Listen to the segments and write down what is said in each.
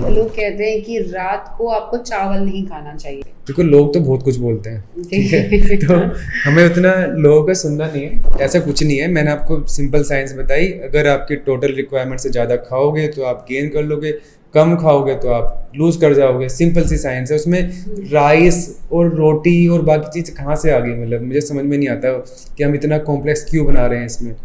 लोग कहते हैं कि रात को आपको चावल नहीं खाना चाहिए। देखो लोग तो बहुत कुछ बोलते हैं, ठीक है, तो हमें उतना लोगों का सुनना नहीं है, ऐसा कुछ नहीं है। मैंने आपको सिंपल साइंस बताई, अगर आपकी टोटल रिक्वायरमेंट से ज़्यादा खाओगे तो आप गेन कर लोगे, कम खाओगे तो आप लूज कर जाओगे। सिंपल सी साइंस है। उसमें राइस और रोटी और बाकी चीज़ कहाँ से आ गई, मतलब मुझे समझ में नहीं आता कि हम इतना कॉम्प्लेक्स क्यों बना रहे हैं इसमें।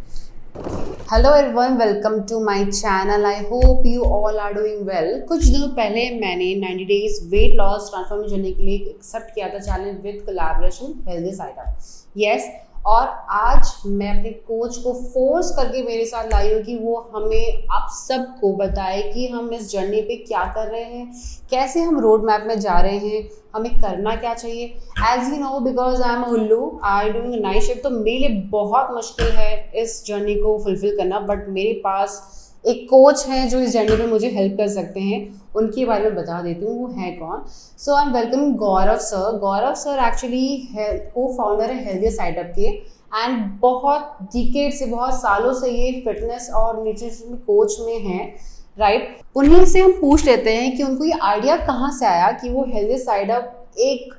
Hello everyone, welcome to my channel. I hope you all are doing well. कुछ दिनों पहले मैंने 90 days weight loss transformation journey के लिए एक्सेप्ट किया था challenge with collaboration Healthy side Up. Yes, और आज मैं अपने कोच को फोर्स करके मेरे साथ लाई हूँ कि वो हमें आप सबको बताए कि हम इस जर्नी पे क्या कर रहे हैं, कैसे हम रोड मैप में जा रहे हैं, हमें करना क्या चाहिए। As you know, because I am उल्लू, आई डूइंग नाइट शिफ्ट, तो मेरे लिए बहुत मुश्किल है इस जर्नी को फुलफिल करना। बट मेरे पास एक कोच है जो इस जर्नी में मुझे हेल्प कर सकते हैं। उनके बारे में बता देती हूँ वो है कौन। So I am welcoming Gaurav sir. Gaurav sir actually co-founder है हेल्दी साइड अप के, एंड बहुत डिकेड से, बहुत सालों से ये फिटनेस और न्यूट्रिशन कोच में हैं, राइट। उन्हीं से हम पूछ लेते हैं कि उनको ये आइडिया कहाँ से आया कि वो हेल्दी साइड अप एक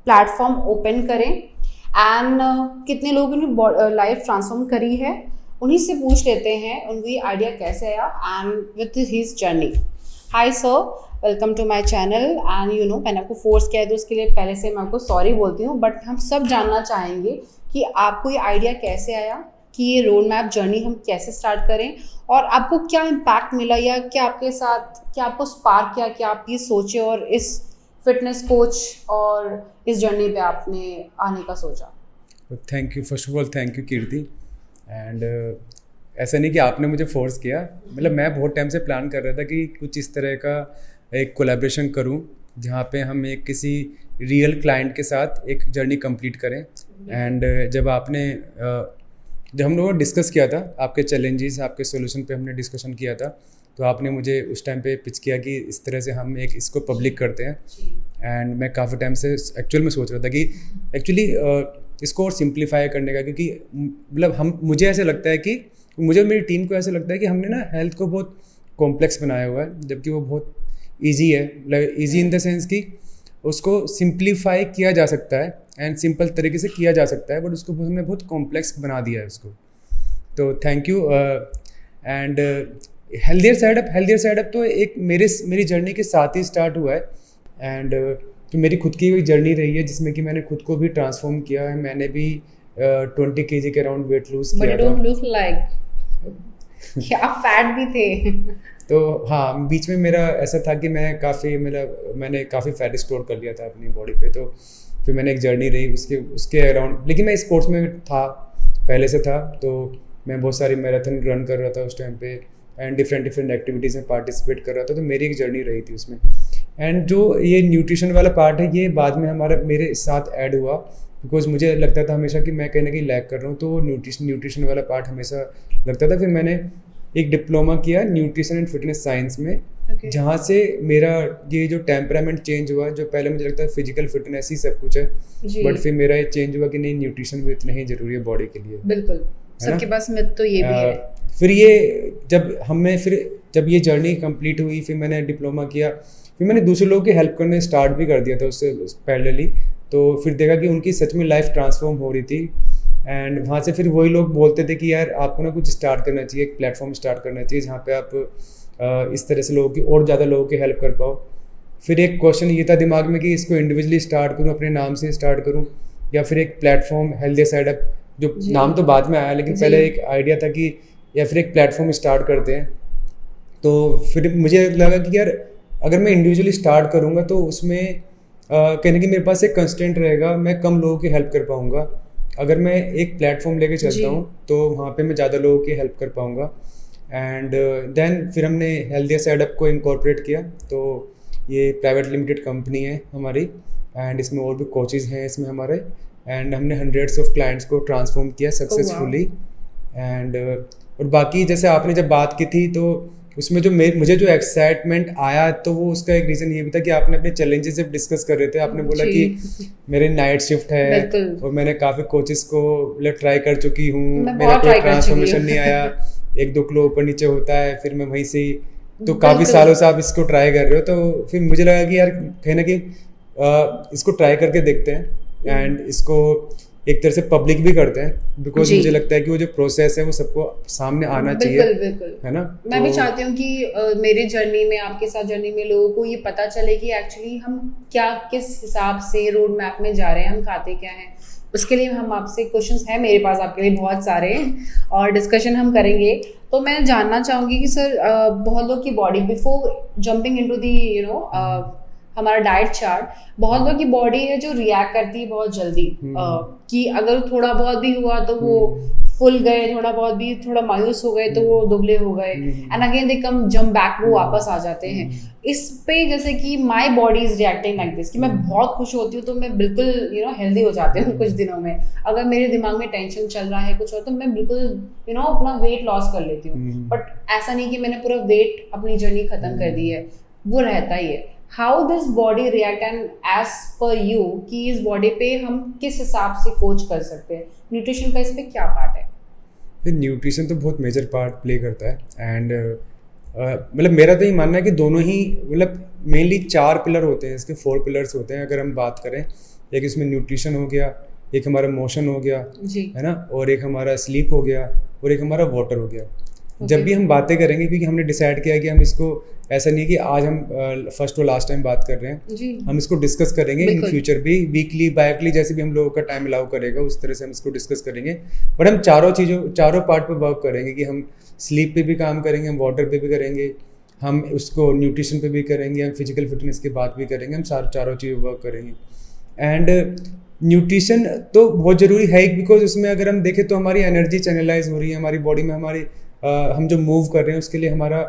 प्लेटफॉर्म ओपन करें, एंड कितने लोगों ने लाइफ ट्रांसफॉर्म करी है। उन्हीं से पूछ लेते हैं उनको ये आइडिया कैसे आया and with his journey. Hi sir, welcome to my channel. And मैंने आपको फोर्स किया है तो उसके लिए पहले से मैं आपको सॉरी बोलती हूँ, बट हम सब जानना चाहेंगे कि आपको ये आइडिया कैसे आया कि ये रोड मैप जर्नी हम कैसे स्टार्ट करें, और आपको क्या इम्पैक्ट मिला या क्या आपके साथ, क्या आपको स्पार्क किया कि आप ये सोचे और इस फिटनेस कोच और इस जर्नी पे आपने आने का सोचा। Thank you, first of all thank you Kirti. And ऐसा नहीं कि आपने मुझे फोर्स किया, मतलब मैं बहुत टाइम से प्लान कर रहा था कि कुछ इस तरह का एक कोलैबोरेशन करूं जहां पे हम एक किसी रियल क्लाइंट के साथ एक जर्नी कंप्लीट करें। एंड जब हम लोगों ने डिस्कस किया था आपके चैलेंजेस, आपके सॉल्यूशन पे हमने डिस्कशन किया था, तो आपने मुझे उस टाइम पे पिच किया कि इस तरह से हम एक इसको पब्लिक करते हैं। एंड मैं काफ़ी टाइम से एक्चुअल में सोच रहा था कि एक्चुअली इसको और सिंप्लीफाई करने का, क्योंकि मतलब मुझे ऐसे लगता है कि मुझे और मेरी टीम को ऐसा लगता है कि हमने ना हेल्थ को बहुत कॉम्प्लेक्स बनाया हुआ है, जबकि वो बहुत ईजी है। मतलब ईजी इन द सेंस कि उसको सिंप्लीफाई किया जा सकता है एंड सिंपल तरीके से किया जा सकता है, बट उसको हमने बहुत कॉम्प्लेक्स बना दिया है उसको। तो thank you. And healthier side up तो एक मेरी जर्नी के साथ ही स्टार्ट हुआ है। एंड तो मेरी खुद की कोई जर्नी रही है जिसमें कि मैंने खुद को भी ट्रांसफॉर्म किया है। मैंने भी 20 kg के अराउंड वेट लूज किया था। But you don't look like कि आप फैट भी थे। तो हाँ, बीच में मेरा ऐसा था कि मैंने काफ़ी फैट स्टोर कर लिया था अपनी बॉडी पे। तो फिर मैंने एक जर्नी रही उसके अराउंड, लेकिन मैं स्पोर्ट्स में था, पहले से था, तो मैं बहुत सारी मैराथन रन कर रहा था उस टाइम पे, एंड डिफरेंट एक्टिविटीज़ में पार्टिसिपेट कर रहा था। तो मेरी एक जर्नी रही थी उसमें। एंड जो ये न्यूट्रिशन वाला पार्ट है, ये बाद में मेरे साथ ऐड हुआ, बिकॉज मुझे लगता था हमेशा कि मैं कहीं ना कहीं लैग कर रहा हूँ, तो न्यूट्रिशन वाला पार्ट हमेशा लगता था। फिर मैंने एक डिप्लोमा किया न्यूट्रिशन एंड फिटनेस साइंस में, जहाँ से मेरा ये जो टेम्परामेंट चेंज हुआ, जो पहले मुझे लगता है फिजिकल फिटनेस ही सब कुछ है, बट फिर मेरा ये चेंज हुआ कि नहीं, न्यूट्रिशन भी इतना ही जरूरी है बॉडी के लिए। बिल्कुल, सबके पास मिथ तो ये भी है। फिर ये जब ये जर्नी कंप्लीट हुई, फिर मैंने डिप्लोमा किया, फिर मैंने दूसरे लोगों की हेल्प करने स्टार्ट भी कर दिया था उससे पैरेलली। तो फिर देखा कि उनकी सच में लाइफ ट्रांसफॉर्म हो रही थी। एंड वहाँ से फिर वही लोग बोलते थे कि यार आपको ना कुछ स्टार्ट करना चाहिए, एक प्लेटफॉर्म स्टार्ट करना चाहिए जहाँ पे आप इस तरह से लोगों की और ज़्यादा लोगों की हेल्प कर पाओ। फिर एक क्वेश्चन ये था दिमाग में कि इसको इंडिविजुअली स्टार्ट करूँ, अपने नाम से स्टार्ट करूँ, या फिर एक प्लेटफॉर्म हेल्दी साइड अप, जो नाम तो बाद में आया, लेकिन पहले एक आइडिया था कि या फिर एक प्लेटफॉर्म स्टार्ट करते हैं। तो फिर मुझे लगा कि यार अगर मैं इंडिविजुअली स्टार्ट करूँगा तो उसमें कहने की मेरे पास एक कंस्टेंट रहेगा, मैं कम लोगों की हेल्प कर पाऊँगा। अगर मैं एक प्लेटफॉर्म लेके चलता हूँ तो वहाँ पे मैं ज़्यादा लोगों की हेल्प कर पाऊँगा। एंड देन फिर हमने हेल्दी साइड अप को इनकॉर्पोरेट किया। तो ये प्राइवेट लिमिटेड कंपनी है हमारी, एंड इसमें और भी कोचेज़ हैं इसमें हमारे, एंड हमने हंड्रेड्स ऑफ क्लाइंट्स को ट्रांसफॉर्म किया सक्सेसफुली। एंड और बाकी जैसे आपने जब बात की थी, तो उसमें जो मुझे जो एक्साइटमेंट आया, तो वो उसका एक रीज़न ये भी था कि आपने अपने चैलेंजेस जब डिस्कस कर रहे थे, आपने बोला कि मेरे नाइट शिफ्ट है और मैंने काफ़ी कोचेस को ट्राई कर चुकी हूँ, मेरा कोई ट्रांसफॉर्मेशन नहीं आया, 1-2 किलो ऊपर नीचे होता है, फिर मैं वहीं से तो काफ़ी सालों से आप इसको ट्राई कर रहे हो, तो फिर मुझे लगा कि यार कहीं ना कहीं इसको ट्राई करके देखते हैं एंड इसको एक तरह से पब्लिक भी करते हैं, बिकॉज मुझे लगता है कि वो जो प्रोसेस है वो सबको सामने आना चाहिए, बिल्कुल है ना। मैं भी चाहती हूँ कि मेरे जर्नी में, आपके साथ जर्नी में लोगों को ये पता चले कि एक्चुअली हम क्या, किस हिसाब से रोड मैप में जा रहे हैं, हम खाते क्या हैं। उसके लिए हम आपसे क्वेश्चंस हैं मेरे पास आपके लिए बहुत सारे, और डिस्कशन हम करेंगे। तो मैं जानना चाहूँगी कि सर बहुत लोग की body, before jumping into the हमारा डाइट चार्ट, बहुत लोग की बॉडी है जो रिएक्ट करती है बहुत जल्दी, कि अगर थोड़ा बहुत भी हुआ तो वो फुल गए, थोड़ा बहुत भी थोड़ा मायूस हो गए तो वो दुबले हो गए, and again they come jump back, वो वापस आ जाते हैं। इस पे जैसे कि my body is reacting like this, कि मैं बहुत खुश होती हूँ तो मैं बिल्कुल हेल्दी हो जाती हूँ कुछ दिनों में। अगर मेरे दिमाग में टेंशन चल रहा है कुछ और, तो मैं बिल्कुल अपना वेट लॉस कर लेती हूँ। बट ऐसा नहीं कि मैंने पूरा वेट अपनी जर्नी खत्म कर दी है, वो रहता ही है। How this body react and as per you, कि इस बॉडी पे हम किस हिसाब से कोच कर सकते हैं, न्यूट्रिशन का इस पे क्या पार्ट है? न्यूट्रिशन तो बहुत मेजर पार्ट प्ले करता है एंड मतलब मेरा तो ये मानना है कि दोनों ही, मतलब मेनली 4 पिलर होते हैं, इसके 4 पिलर्स होते हैं अगर हम बात करें। एक इसमें न्यूट्रिशन हो गया, एक हमारा मोशन हो गया, है ना, और एक हमारा स्लीप हो गया, और एक हमारा वाटर हो गया। जब भी हम बातें करेंगे, क्योंकि हमने डिसाइड किया कि हम इसको, ऐसा नहीं कि आज हम फर्स्ट और लास्ट टाइम बात कर रहे हैं जी, हम इसको डिस्कस करेंगे इन फ्यूचर भी, वीकली बायकली जैसे भी हम लोगों का टाइम अलाउ करेगा उस तरह से हम इसको डिस्कस करेंगे। बट हम चारों पार्ट पे वर्क करेंगे, कि हम स्लीप पे भी काम करेंगे, हम वाटर पे भी करेंगे, हम उसको न्यूट्रिशन पे भी करेंगे, हम फिजिकल फिटनेस की बात भी करेंगे, हम चारों चीज़ें वर्क करेंगे। एंड न्यूट्रिशन तो बहुत ज़रूरी है, बिकॉज उसमें अगर हम देखें तो हमारी एनर्जी चैनलाइज हो रही है हमारी बॉडी में, हमारी हम जो मूव कर रहे हैं उसके लिए हमारा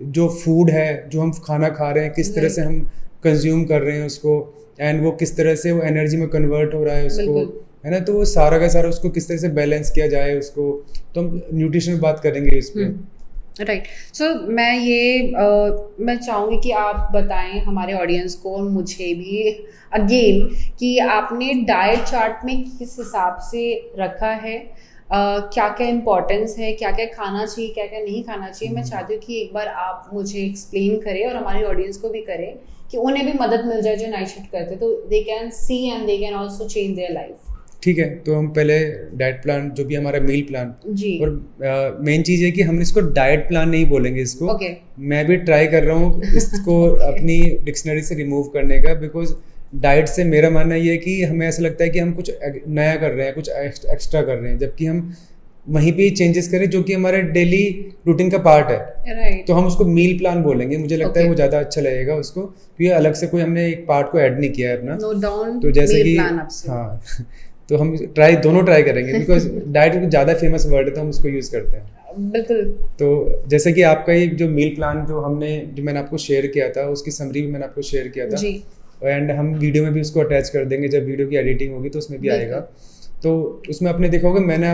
जो फूड है, जो हम खाना खा रहे हैं, किस तरह से हम कंज्यूम कर रहे हैं उसको, एंड वो किस तरह से वो एनर्जी में कन्वर्ट हो रहा है उसको, है ना। तो वो सारा का सारा उसको किस तरह से बैलेंस किया जाए उसको, तो हम न्यूट्रिशन में बात करेंगे इस पर। राइट। सो मैं चाहूँगी कि आप बताएं हमारे ऑडियंस को और मुझे भी अगेन, कि आपने डाइट चार्ट में किस हिसाब से रखा है, क्या क्या इम्पोर्टेंस है, क्या क्या खाना चाहिए, क्या क्या नहीं खाना चाहिए। मैं चाहती हूँ कि एक बार आप मुझे एक्सप्लेन करें और हमारी ऑडियंस को भी करें, कि उन्हें भी मदद मिल जाए जो नाइट शिफ्ट करते, तो they can see and they can also change their life. ठीक है, तो हम पहले डाइट प्लान, जो भी हमारा मील प्लान जी, और मेन चीज़ है कि हम इसको डाइट प्लान नहीं बोलेंगे इसको। मैं भी ट्राई कर रहा हूँ इसको अपनी डिक्शनरी से रिमूव करने का, बिकॉज डाइट से मेरा मानना ये है कि हमें ऐसा लगता है कि हम कुछ नया कर रहे हैं, कुछ एक्स्ट्रा कर रहे हैं, जबकि हम वहीं पे चेंजेस करें जो कि हमारे डेली रूटीन का पार्ट है। तो हम उसको मील प्लान बोलेंगे, मुझे लगता है वो ज़्यादा अच्छा लगेगा उसको, क्योंकि अलग से कोई हमने एक पार्ट को ऐड नहीं किया है अपना। तो जैसे कि हाँ तो हम दोनों ट्राई करेंगे, बिकॉज डाइट ज़्यादा फेमस वर्ड है तो हम उसको यूज़ करते हैं। बिल्कुल। तो जैसे कि आपका ये जो मील प्लान जो मैंने आपको शेयर किया था, उसकी समरी भी मैंने आपको शेयर किया था जी, एंड हम वीडियो में भी उसको अटैच कर देंगे, जब वीडियो की एडिटिंग होगी तो उसमें भी आएगा। तो उसमें आपने देखा होगा मैंने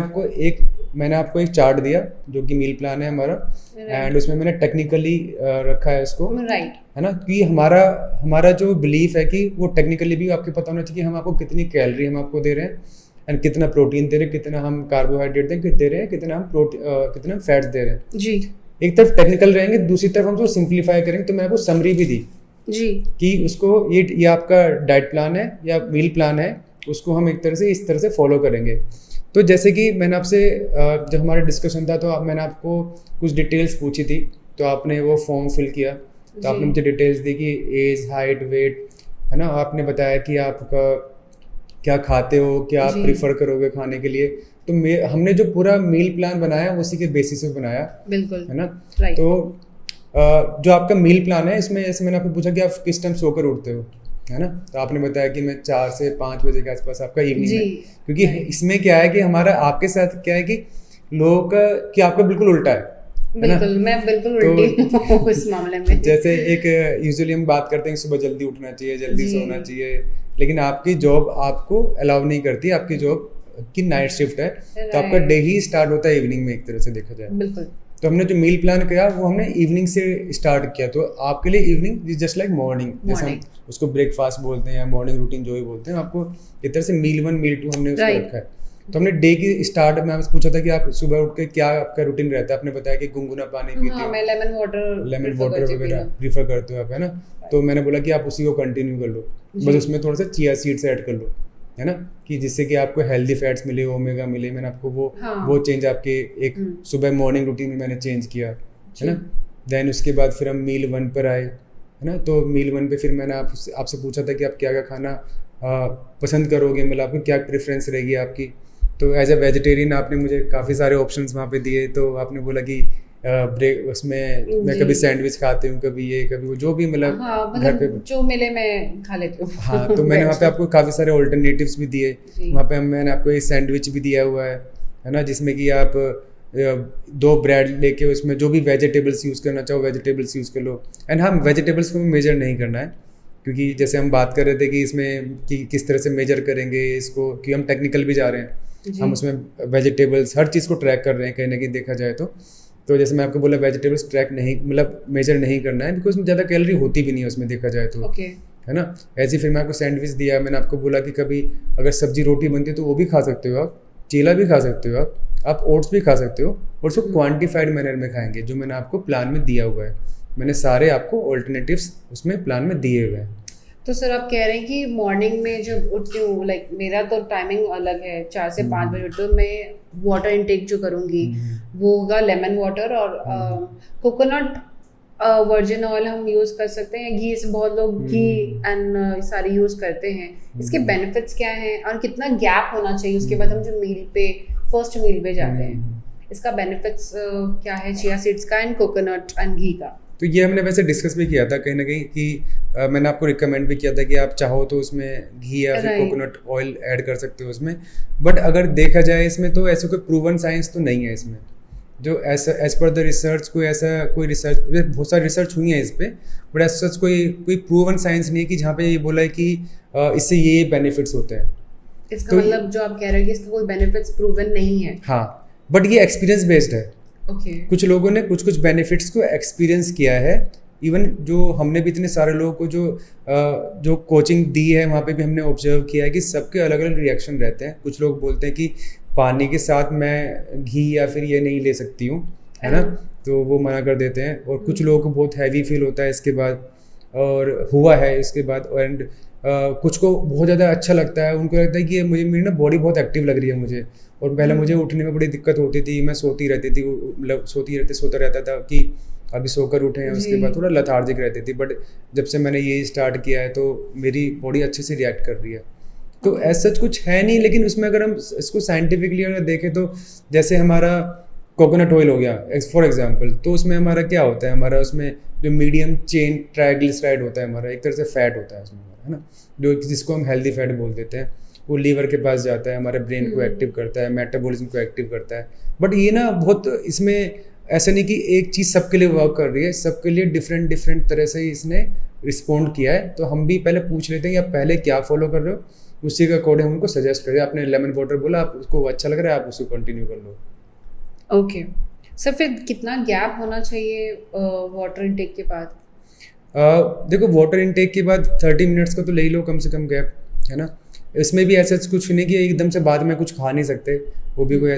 आपको एक चार्ट दिया जो कि मील प्लान है हमारा, एंड उसमें मैंने टेक्निकली रखा है उसको, है ना, कि हमारा जो बिलीफ है कि वो टेक्निकली भी आपको पता होना चाहिए कि हम आपको कितनी कैलोरी हम आपको दे रहे हैं, एंड कितना प्रोटीन दे रहे हैं, कितना हम कार्बोहाइड्रेट दे रहे हैं, कितना हम फैट्स दे रहे हैं जी। एक तरफ टेक्निकल रहेंगे, दूसरी तरफ हम उसको सिंप्लीफाई करेंगे। तो मैंने आपको समरी भी दी जी, कि उसको ये आपका डाइट प्लान है या मील प्लान है, उसको हम एक तरह से इस तरह से फॉलो करेंगे। तो जैसे कि मैंने आपसे जब हमारा डिस्कशन था तो मैंने आपको कुछ डिटेल्स पूछी थी, तो आपने वो फॉर्म फिल किया, तो आपने मुझे डिटेल्स दी कि एज, हाइट, वेट, है ना, आपने बताया कि आपका क्या खाते हो, क्या आप प्रीफर करोगे खाने के लिए। तो हमने जो पूरा मील प्लान बनाया उसी के बेसिस पे बनाया, बिल्कुल, है ना। तो जो आपका मील प्लान है, इसमें जैसे मैंने आपको पूछा कि आप किस टाइम सोकर उठते हो, है ना, तो आपने बताया कि मैं 4 से 5 बजे के आसपास आपका इवनिंग है, क्योंकि इसमें क्या है कि हमारा आपके साथ क्या है कि लोगों का कि आपका बिल्कुल उल्टा है। बिल्कुल, मैं बिल्कुल उल्टी हूँ इस मामले में। जैसे एक यूजुअली हम बात करते हैं सुबह जल्दी उठना चाहिए, जल्दी सोना चाहिए, लेकिन आपकी जॉब आपको अलाउ नहीं करती, आपकी जॉब की नाइट शिफ्ट है, तो आपका डे ही स्टार्ट होता है इवनिंग में, एक तरह से देखा जाए। बिल्कुल। तो हमने जो मील प्लान किया वो हमने इवनिंग से स्टार्ट किया, तो आपके लिए evening is just like morning, जैसे हम उसको ब्रेकफास्ट बोलते हैं या मॉर्निंग रूटीन जो भी बोलते हैं, आपको एक तरह से मील 1 मील 2 हमने उसको रखा है। तो हमने डे की स्टार्ट में आपसे पूछा था कि आप सुबह उठ के क्या आपका रूटीन रहता है, आपने बताया कि गुनगुना पानी पीते हाँ, हो, मैं लेमन वाटर वगैरह प्रीफर करते हो आप, है ना। तो मैंने बोला कि आप उसी को कंटिन्यू कर लो, बस उसमें थोड़ा सा चिया सीड्स ऐड कर लो, है ना, कि जिससे कि आपको हेल्दी फैट्स मिले, ओमेगा मिले। मैंने आपको वो चेंज आपके एक सुबह मॉर्निंग रूटीन में मैंने चेंज किया, है ना। देन उसके बाद फिर हम मील 1 पर आए, है ना। तो मील 1 पे फिर मैंने आपसे पूछा था कि आप क्या क्या खाना पसंद करोगे, मतलब आपकी क्या प्रेफरेंस रहेगी आपकी। तो एज अ वेजिटेरियन आपने मुझे काफ़ी सारे ऑप्शंस वहाँ पे दिए। तो आपने बोला कि ब्रेक उसमें मैं कभी सैंडविच खाती हूँ, कभी ये कभी वो, जो भी मतलब घर पे जो मिले मैं खा लेती हूँ। हाँ, तो मैंने वहाँ पे आपको काफ़ी सारे ऑल्टरनेटिव्स भी दिए। वहाँ पे मैंने आपको एक सैंडविच भी दिया हुआ है ना, जिसमें कि आप 2 ब्रेड लेके उसमें जो भी वेजिटेबल्स यूज़ करना चाहो वेजिटेबल्स यूज़ कर लो। एंड हाँ, वेजिटेबल्स को मेजर नहीं करना है, क्योंकि जैसे हम बात कर रहे थे कि इसमें कि किस तरह से मेजर करेंगे इसको, कि हम टेक्निकल भी जा रहे हैं, हम उसमें वेजिटेबल्स हर चीज़ को ट्रैक कर रहे हैं कहीं ना कहीं देखा जाए तो जैसे मैं आपको बोला वेजिटेबल्स ट्रैक नहीं, मतलब मेजर नहीं करना है, बिकॉज उसमें ज़्यादा कैलोरी होती भी नहीं है उसमें देखा जाए तो, है ना। ऐसे फिर मैं आपको सैंडविच दिया, मैंने आपको बोला कि कभी अगर सब्जी रोटी बनती है तो वो भी खा सकते हो आप, चीला भी खा सकते हो आप ओट्स भी खा सकते हो, और उसको क्वान्टिफाइड मैनर में खाएंगे, जो मैंने आपको प्लान में दिया हुआ है। मैंने सारे आपको ऑल्टरनेटिव्स उसमें प्लान में दिए हुए हैं। तो सर आप कह रहे हैं कि मॉर्निंग में जब उठती हूँ, लाइक मेरा तो टाइमिंग अलग है, 4 से 5 बजे उठती हूँ, मैं वाटर इनटेक जो करूँगी वो होगा लेमन वाटर और कोकोनट वर्जिन ऑयल हम यूज़ कर सकते हैं, घी से बहुत लोग घी एंड सारे यूज़ करते हैं। इसके बेनिफिट्स क्या हैं और कितना गैप होना चाहिए उसके बाद हम जो फर्स्ट मील पे जाते हैं, इसका बेनिफिट्स क्या है चिया सीड्स का एंड कोकोनट एंड घी का? तो ये हमने वैसे डिस्कस भी किया था कहीं ना कहीं कि मैंने आपको रिकमेंड भी किया था कि आप चाहो तो उसमें घी या फिर कोकोनट ऑयल ऐड कर सकते हो उसमें। बट अगर देखा जाए इसमें तो ऐसा कोई प्रूवन साइंस तो नहीं है इसमें, जो ऐसा एज पर द रिसर्च कोई रिसर्च, बहुत सारी रिसर्च हुई है इस पर, बट एज सच कोई प्रूवन साइंस नहीं है कि जहाँ पे ये बोला है कि इससे ये बेनिफिट्स होते हैं। इसका मतलब जो आप कह रहे हैं कि इसका कोई बेनिफिट्स प्रूवन नहीं है? हाँ, बट ये एक्सपीरियंस बेस्ड है। कुछ लोगों ने कुछ बेनिफिट्स को एक्सपीरियंस किया है। इवन जो हमने भी इतने सारे लोगों को जो कोचिंग दी है वहाँ पे भी हमने ऑब्जर्व किया है कि सबके अलग अलग रिएक्शन रहते हैं। कुछ लोग बोलते हैं कि पानी के साथ मैं घी या फिर ये नहीं ले सकती हूँ, है ना, तो वो मना कर देते हैं। और कुछ लोगों को बहुत हैवी फील होता है इसके बाद, और हुआ है इसके बाद। एंड कुछ को बहुत ज़्यादा अच्छा लगता है, उनको लगता है कि मेरी ना बॉडी बहुत एक्टिव लग रही है मुझे। और पहले मुझे उठने में बड़ी दिक्कत होती थी, मैं सोती रहती थी, मतलब सोता रहता था कि अभी सोकर उठे हैं, उसके बाद थोड़ा लथार्जिक रहती थी। बट जब से मैंने ये स्टार्ट किया है तो मेरी बॉडी अच्छे से रिएक्ट कर रही है। तो ऐसा सच कुछ है नहीं, लेकिन उसमें अगर हम इसको साइंटिफिकली अगर देखें तो जैसे हमारा कोकोनट ऑयल हो गया फॉर एग्जांपल, तो उसमें हमारा क्या होता है, हमारा उसमें जो मीडियम चेन ट्राइग्लिसराइड होता है हमारा, एक तरह से फैट होता है उसमें, है ना, जो जिसको हम हेल्दी फैट बोल देते हैं। वो लीवर के पास जाता है, हमारे ब्रेन को एक्टिव करता है, मेटाबॉलिज्म को एक्टिव करता है। बट ये ना बहुत इसमें ऐसा नहीं कि एक चीज़ सबके लिए वर्क कर रही है, सबके लिए डिफरेंट तरह से इसने रिस्पॉन्ड किया है। तो हम भी पहले पूछ लेते हैं कि आप पहले क्या फॉलो कर रहे हो, उसी के अकॉर्डिंग उनको सजेस्ट करें। आपने लेमन वाटर बोला, आप उसको अच्छा लग रहा है, आप उसको कंटिन्यू कर लो। ओके सर, फिर कितना गैप होना चाहिए वाटर इनटेक के बाद? देखो, वाटर इनटेक के बाद 30 मिनट्स का तो ले ही लो कम से कम गैप, है ना। इसमें भी ऐसा कुछ नहीं कि एकदम से बाद में कुछ खा नहीं सकते, वो भी कोई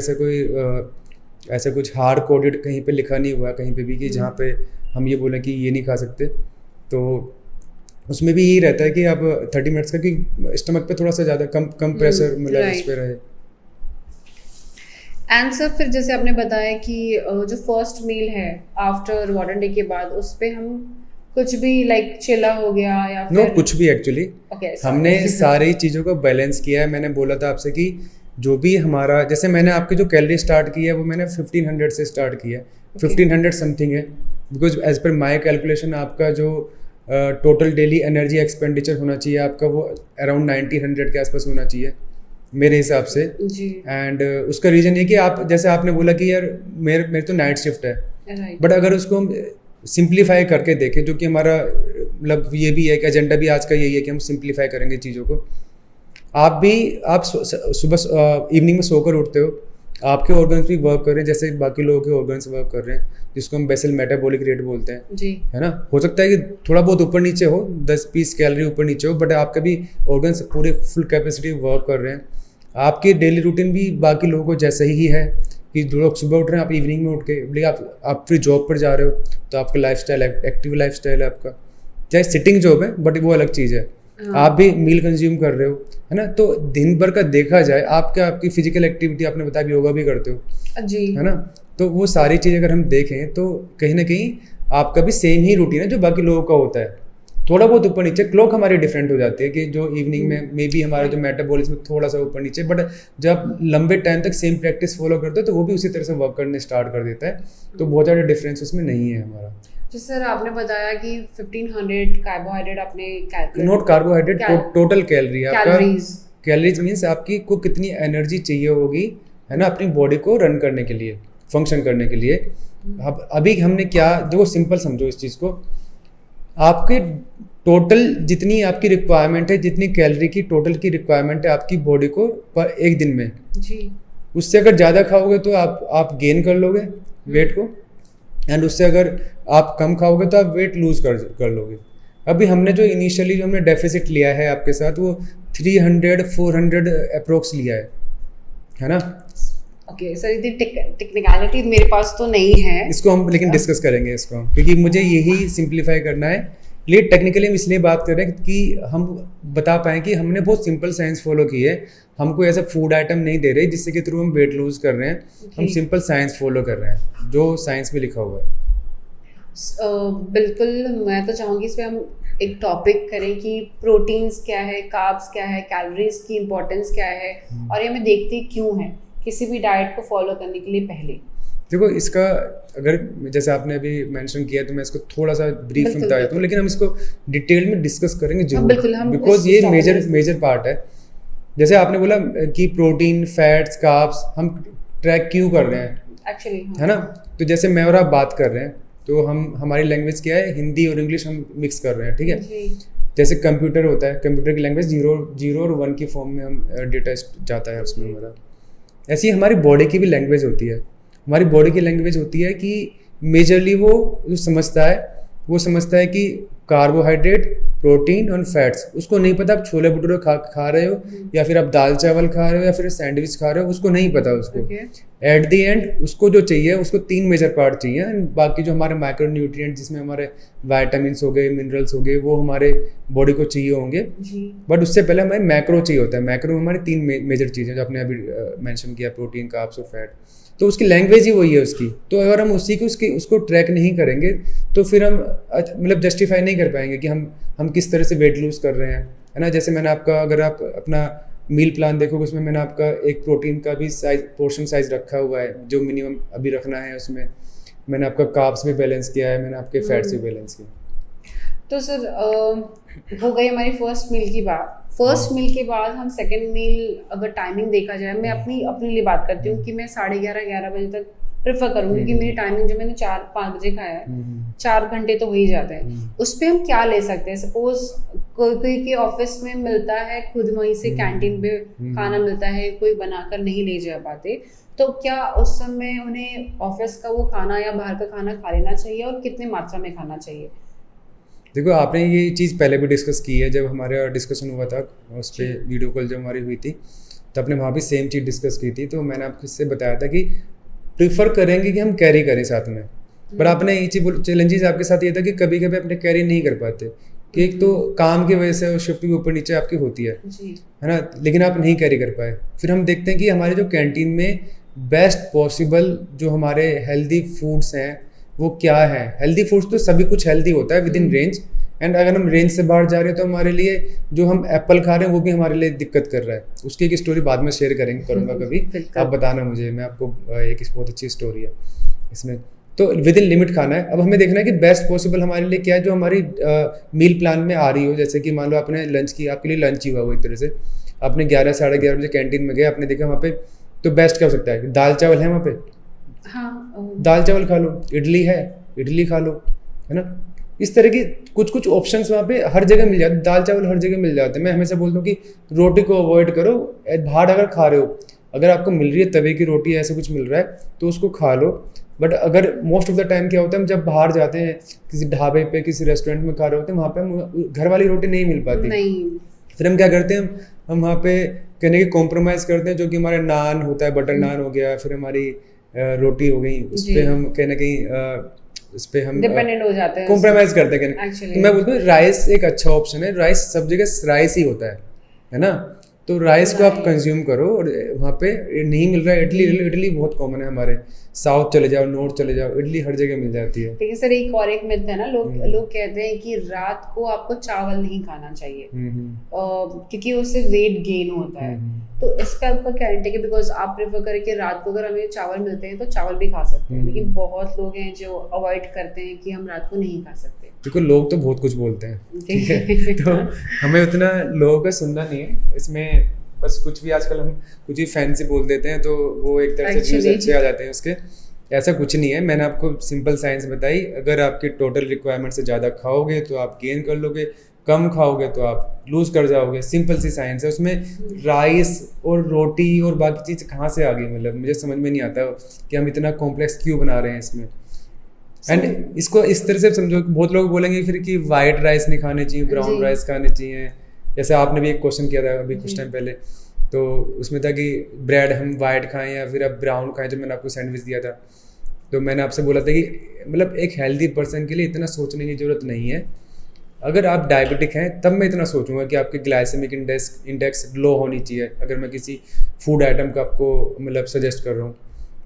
ऐसा कुछ हार्ड कोडेड कहीं पे लिखा नहीं हुआ कहीं पे भी कि जहाँ पे हम ये बोलें कि ये नहीं खा सकते। तो उसमें भी यही रहता है कि आप 30 मिनट्स का कि स्टमक पे थोड़ा सा ज़्यादा कम प्रेशर मतलब इस पे रहे। एंड सर, फिर जैसे आपने बताया कि जो फर्स्ट मील है आफ्टर वाटर डे के बाद, उस पे हम कुछ भी लाइक चिला हो गया या फिर कुछ भी एक्चुअली हमने सारी चीज़ों को बैलेंस किया है। मैंने बोला था आपसे कि जो भी हमारा, जैसे मैंने आपकी जो कैलोरी स्टार्ट की है वो मैंने 1500 से स्टार्ट किया है। 1500 समथिंग है, because as per my calculation आपका जो टोटल डेली एनर्जी एक्सपेंडिचर होना चाहिए आपका वो अराउंड 1900 के आसपास होना चाहिए मेरे हिसाब से। एंड उसका रीज़न ये कि आप जैसे आपने बोला कि यार मेरे तो नाइट शिफ्ट है, बट अगर उसको हम सिंप्लीफाई करके देखें, जो कि हमारा मतलब ये भी है कि एजेंडा भी आज का यही है कि हम सिंप्लीफाई करेंगे चीज़ों को। आप सुबह इवनिंग में सोकर उठते हो, आपके ऑर्गन्स भी वर्क कर रहे हैं जैसे बाकी लोगों के ऑर्गन्स वर्क कर रहे हैं, जिसको हम बेसल मेटाबॉलिक रेट बोलते हैं जी, है ना। हो सकता है कि थोड़ा बहुत ऊपर नीचे हो, 10-20 कैलोरी ऊपर नीचे हो, बट आपका भी ऑर्गन्स पूरे फुल कैपेसिटी वर्क कर रहे हैं। आपकी डेली रूटीन भी बाकी लोगों को जैसा ही है कि जो लोग सुबह उठ रहे हैं आप इवनिंग में उठ के, बोलिए आप फिर जॉब पर जा रहे हो तो आपका लाइफस्टाइल एक्टिव लाइफस्टाइल है आपका, चाहे सिटिंग जॉब है बट वो अलग चीज़ है। आप भी मील कंज्यूम कर रहे हो, है ना, तो दिन भर का देखा जाए आपकी फिजिकल एक्टिविटी, आपने बताया भी योगा भी करते हो जी, है ना, तो वो सारी चीज़ अगर हम देखें तो कहीं ना कहीं आपका भी सेम ही रूटीन है जो बाकी लोगों का होता है। थोड़ा बहुत ऊपर नीचे क्लॉक हमारी डिफरेंट हो जाती है कि जो इवनिंग में मे बी हमारा जो मेटाबॉलिज्म थोड़ा सा ऊपर नीचे, बट जब लंबे टाइम तक सेम प्रैक्टिस फॉलो करते हो तो वो भी उसी तरह से वर्क करने स्टार्ट कर देता है, तो बहुत ज़्यादा डिफरेंस उसमें नहीं है हमारा। जी सर, आपने बताया कि 1500 कार्बोहाइड्रेट आपने नॉट कार्बोहाइड्रेट, टोटल कैलोरी आपका, कैलोरीज, कैलोरीज मीन्स आपकी को कितनी एनर्जी चाहिए होगी, है ना, अपनी बॉडी को रन करने के लिए, फंक्शन करने के लिए। अब अभी हमने क्या, देखो सिंपल समझो इस चीज़ को, आपके टोटल जितनी आपकी रिक्वायरमेंट है, जितनी कैलोरी की टोटल की रिक्वायरमेंट है आपकी बॉडी को पर एक दिन में जी, उससे अगर ज़्यादा खाओगे तो आप गेन कर लोगे वेट को, एंड उससे अगर आप कम खाओगे तो आप वेट लूज कर लोगे। अभी हमने जो इनिशियली जो हमने डेफिसिट लिया है आपके साथ वो 300-400 अप्रोक्स लिया है ना। ओके सर, इतनी टेक्निकलिटी मेरे पास तो नहीं है, इसको हम लेकिन डिस्कस करेंगे इसको हम, क्योंकि मुझे यही सिंप्लीफाई करना है। लेकिन टेक्निकली हम इसलिए बात कर रहे हैं कि हम बता पाएँ कि हमने बहुत सिंपल साइंस फॉलो की है, हमको ऐसा फूड आइटम नहीं दे रहे जिससे के थ्रू हम वेट लूज कर रहे हैं, हम सिंपल साइंस फॉलो कर रहे हैं जो साइंस में लिखा हुआ है। बिल्कुल, मैं तो चाहूँगी इस पर हम एक टॉपिक करें कि प्रोटीन्स क्या है, कार्ब्स क्या है, कैलोरीज की इम्पोर्टेंस क्या है, और ये हमें देखते क्यों है किसी भी डाइट को फॉलो करने के लिए। पहले देखो इसका अगर जैसे आपने अभी मेंशन किया तो मैं इसको थोड़ा सा ब्रीफ में बता देता हूँ, लेकिन हम इसको डिटेल में डिस्कस करेंगे जरूर, बिकॉज ये मेजर पार्ट है। जैसे आपने बोला कि प्रोटीन, फैट्स, कार्ब्स हम ट्रैक क्यों कर रहे हैं एक्चुअली, है ना, तो जैसे मैं और आप बात कर रहे हैं तो हमारी लैंग्वेज क्या है, हिंदी और इंग्लिश हम मिक्स कर रहे हैं, ठीक है। जैसे कंप्यूटर होता है, कंप्यूटर की लैंग्वेज 0 और 1 की फॉर्म में हम डेटा जाता है उसमें हमारा। ऐसी हमारी बॉडी की भी लैंग्वेज होती है। हमारी बॉडी की लैंग्वेज होती है कि मेजरली वो जो समझता है कि कार्बोहाइड्रेट, प्रोटीन और फैट्स। उसको नहीं पता आप छोले भटूरे खा रहे हो या फिर आप दाल चावल खा रहे हो या फिर सैंडविच खा रहे हो, उसको नहीं पता उसको। एट द एंड उसको जो चाहिए, उसको 3 मेजर पार्ट चाहिए, बाकी जो हमारे माइक्रो न्यूट्रिएंट जिसमें हमारे वाइटामिन्स हो गए, मिनरल्स हो गए, वो हमारे बॉडी को चाहिए होंगे, बट उससे पहले हमें मैक्रो चाहिए होता है। मैक्रो में हमारी 3 मेजर चीज़ें जो आपने अभी मेंशन किया, प्रोटीन, कार्ब्स और फैट, तो उसकी लैंग्वेज ही वही है उसकी। तो अगर हम उसको ट्रैक नहीं करेंगे तो फिर हम मतलब जस्टिफाई नहीं कर पाएंगे कि हम किस तरह से वेट लूज कर रहे हैं, है ना। जैसे मैंने आपका, अगर आप अपना मील प्लान देखोगे उसमें मैंने आपका एक प्रोटीन का भी पोर्शन साइज रखा हुआ है जो मिनिमम अभी रखना है, उसमें मैंने आपका कार्ब्स भी बैलेंस किया है, मैंने आपके फैट्स भी बैलेंस किया। तो सर हो गई हमारी फर्स्ट मील की बात। फर्स्ट मील के बाद हम सेकंड मील अगर टाइमिंग देखा जाए, मैं अपने लिए बात करती हूँ कि मैं 11:30-11 बजे तक प्रेफर करूँगी कि मेरी टाइमिंग जो मैंने 4-5 बजे खाया है, 4 घंटे तो हो ही जाते हैं। उस पर हम क्या ले सकते हैं? सपोज कोई के ऑफिस में मिलता है, खुद वहीं से कैंटीन पे खाना मिलता है, कोई बनाकर नहीं ले जा पाते, तो क्या उस समय उन्हें ऑफिस का वो खाना या बाहर का खाना खा लेना चाहिए और कितनी मात्रा में खाना चाहिए? देखो आपने ये चीज़ पहले भी डिस्कस की है, जब हमारा डिस्कशन हुआ था उस पर वीडियो कॉल जब हमारी हुई थी तो आपने वहाँ भी सेम चीज़ डिस्कस की थी। तो मैंने आपको इससे बताया था कि प्रीफर करेंगे कि हम कैरी करें साथ में, पर आपने ये चीज़ चैलेंजेस आपके साथ ये था कि कभी कभी अपने कैरी नहीं कर पाते, कि एक तो काम की वजह से शिफ्ट भी ऊपर नीचे आपकी होती है ना, लेकिन आप नहीं कैरी कर पाए। फिर हम देखते हैं कि हमारे जो कैंटीन में बेस्ट पॉसिबल जो हमारे हेल्दी फूड्स हैं वो क्या है। हेल्दी फूड्स तो सभी कुछ हेल्दी होता है विद इन रेंज, एंड अगर हम रेंज से बाहर जा रहे हैं तो हमारे लिए जो हम एप्पल खा रहे हैं वो भी हमारे लिए दिक्कत कर रहा है। उसकी एक स्टोरी बाद में शेयर करूँगा कभी, आप बताना मुझे, मैं आपको एक बहुत अच्छी स्टोरी है इसमें। तो विद इन लिमिट खाना है। अब हमें देखना है कि बेस्ट पॉसिबल हमारे लिए क्या है जो हमारी मील प्लान में आ रही हो। जैसे कि मान लो आपने लंच की, आपके लिए लंच ही हुआ वो एक तरह से, आपने 11-11:30 बजे कैंटीन में गए, आपने देखा वहाँ पे तो बेस्ट क्या हो सकता है, दाल चावल है वहाँ पे, हाँ दाल चावल खा लो, इडली है, इडली खा लो, है ना। इस तरह की कुछ ऑप्शंस वहाँ पे हर जगह मिल जाते, दाल चावल हर जगह मिल जाते हैं। मैं हमेशा बोलता हूँ कि रोटी को अवॉइड करो। बाहर अगर खा रहे हो, अगर आपको मिल रही है तवे की रोटी, ऐसा कुछ मिल रहा है तो उसको खा लो। बट अगर मोस्ट ऑफ द टाइम क्या होता है, हम जब बाहर जाते हैं किसी ढाबे पे, किसी रेस्टोरेंट में खा रहे होते हैं, वहाँ पे हम घर वाली रोटी नहीं मिल पाती, फिर हम क्या करते हैं, हम वहाँ पे कहने की कॉम्प्रोमाइज़ करते हैं, जो कि हमारा नान होता है, बटर नान हो गया, फिर हमारी रोटी हो गई, उस पर हम कहीं ना कहीं उस पर हम डिपेंडेंट हो जाते हैं, कॉम्प्रोमाइज़ करते हैं एक्चुअली। तो मैं बोलता हूँ राइस एक अच्छा ऑप्शन है, राइस सब जगह राइस ही होता है ना, तो राइस को आप कंज्यूम करो। और वहाँ पे नहीं मिल रहा है इडली, इडली बहुत कॉमन है हमारे, साउथ चले जाओ, नॉर्थ चले जाओ, इडली हर जगह मिल जाती है। लेकिन सर एक और एक मिथ है ना, लोग कहते हैं कि रात को आपको चावल नहीं खाना चाहिए क्योंकि उससे वेट गेन होता है। तो इसका आपका क्या इंटेक है? बिकॉज आप प्रेफर करें कि रात को अगर हमें चावल मिलते हैं तो चावल भी खा सकते हैं, लेकिन बहुत लोग हैं जो अवॉइड करते हैं कि हम रात को नहीं खा सकते। देखो लोग तो बहुत कुछ बोलते हैं, ठीक है, तो हमें उतना लोगों का सुनना नहीं है इसमें, बस कुछ भी आजकल हम कुछ भी फैंसी बोल देते हैं तो वो एक तरह से व्यूज अच्छे आ जाते हैं उसके। ऐसा कुछ नहीं है, मैंने आपको सिंपल साइंस बताई, अगर आपकी टोटल रिक्वायरमेंट से ज़्यादा खाओगे तो आप गेन कर लोगे, कम खाओगे तो आप लूज कर जाओगे, सिंपल सी साइंस है। उसमें राइस और रोटी और बाकी चीज़ कहाँ से आ गई, मतलब मुझे समझ में नहीं आता कि हम इतना कॉम्प्लेक्स क्यों बना रहे हैं इसमें। एंड इसको इस तरह से समझो, बहुत लोग बोलेंगे फिर कि वाइट राइस नहीं खाने चाहिए, ब्राउन राइस खाने चाहिए। जैसे आपने भी एक क्वेश्चन किया था अभी कुछ टाइम पहले, तो उसमें था कि ब्रेड हम वाइट खाएं या फिर आप ब्राउन खाएं, जब मैंने आपको सैंडविच दिया था तो मैंने आपसे बोला था कि मतलब एक हेल्दी पर्सन के लिए इतना सोचने की ज़रूरत नहीं है। अगर आप डायबिटिक हैं तब मैं इतना सोचूंगा कि आपके ग्लाइसेमिक इंडेक्स लो होनी चाहिए, अगर मैं किसी फूड आइटम का आपको मतलब सजेस्ट कर रहा हूँ।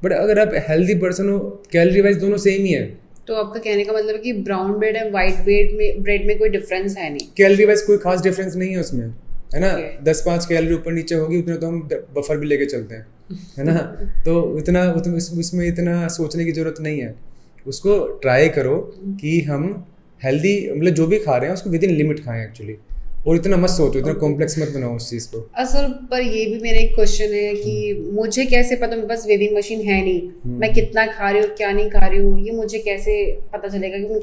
बट अगर आप हेल्दी पर्सन हो, कैलोरी वाइज दोनों सेम ही है। तो आपका कहने का मतलब है कि ब्राउन ब्रेड और वाइट ब्रेड में कोई डिफरेंस है नहीं? कैलोरी वाइज कोई खास डिफरेंस नहीं है उसमें, है ना। 10-5 कैलोरी ऊपर नीचे होगी, उतना तो हम बफर भी लेके चलते हैं, है ना। तो उसमें इतना सोचने की जरूरत नहीं है। उसको ट्राई करो कि हम हेल्दी मतलब जो भी खा रहे हैं उसको विद इन लिमिट खाएं एक्चुअली, और इतना मत सोचो, इतना कॉम्प्लेक्स मत बनाओ उस चीज़ को। असल पर ये भी मेरा एक क्वेश्चन है कि मुझे कैसे पता, मेरे पास वेविंग मशीन है नहीं, मैं कितना खा रही हूँ क्या नहीं खा रही हूँ, ये मुझे कैसे पता चलेगा कि मैं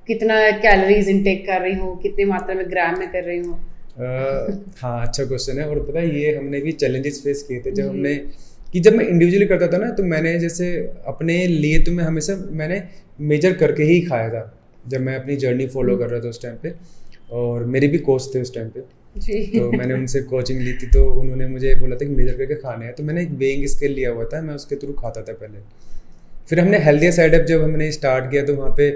कितना कैलोरीज इनटेक कर रही हूँ, कितनी मात्रा में ग्राम में कर रही हूँ? हाँ, अच्छा क्वेश्चन है। और पता है ये हमने भी चैलेंजेस फेस किए थे जब मैं इंडिविजुअली करता था ना, तो मैंने जैसे अपने लिए तो मैं हमेशा मैंने मेजर करके ही खाया था जब मैं अपनी जर्नी फॉलो कर रहा था उस टाइम पे। और मेरे भी कोच थे उस टाइम पे जी। तो मैंने उनसे कोचिंग ली थी, तो उन्होंने मुझे बोला था कि मेजर करके खाने हैं, तो मैंने एक वेइंग स्केल लिया हुआ था, मैं उसके थ्रू खाता था पहले। फिर हमने हेल्दी साइड अप जब हमने स्टार्ट किया तो वहाँ पे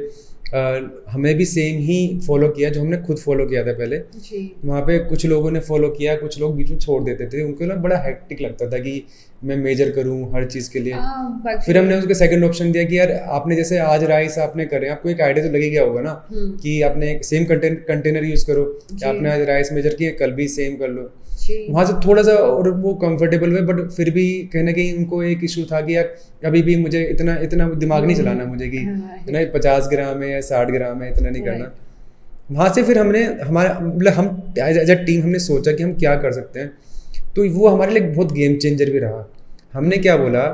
हमें भी सेम ही फॉलो किया जो हमने खुद फॉलो किया था पहले जी। वहाँ पे कुछ लोगों ने फॉलो किया, कुछ लोग बीच में छोड़ देते थे, उनको ना बड़ा हेक्टिक लगता था कि मैं मेजर करूँ हर चीज़ के लिए। फिर हमने उसको सेकंड ऑप्शन दिया कि यार आपने जैसे आज राइस आपने करे, आपको एक आइडिया तो लग ही गया होगा ना कि आपने सेम कंटेनर यूज़ करो, कि आपने आज राइस मेजर किए कल भी सेम कर लो। वहाँ से थोड़ा सा और वो कंफर्टेबल हुए, बट फिर भी कहीं ना कहीं उनको एक इशू था कि यार अभी भी मुझे इतना दिमाग नहीं चलाना मुझे कि ना 50 ग्राम है या 60 ग्राम है, इतना नहीं करना। वहाँ से फिर हमने हमारा मतलब हम एज अ टीम हमने सोचा कि हम क्या कर सकते हैं, तो वो हमारे लिए बहुत गेम चेंजर भी रहा। हमने क्या बोला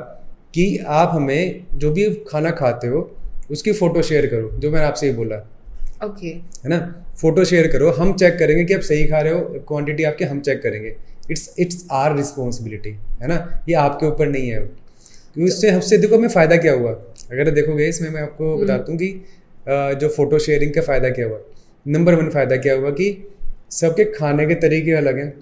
कि आप हमें जो भी खाना खाते हो उसकी फ़ोटो शेयर करो, जो मैंने आपसे ही बोला, ओके है ना। फ़ोटो शेयर करो, हम चेक करेंगे कि आप सही खा रहे हो, क्वांटिटी आपके हम चेक करेंगे। इट्स आवर रिस्पॉन्सिबिलिटी, है ना, ये आपके ऊपर नहीं है। क्योंकि इससे हमसे देखो हमें फ़ायदा क्या हुआ, अगर देखोगे इसमें मैं आपको बताता हूँ कि जो फ़ोटो शेयरिंग का फ़ायदा क्या हुआ। नंबर 1 फ़ायदा क्या हुआ कि सबके खाने के तरीके अलग हैं,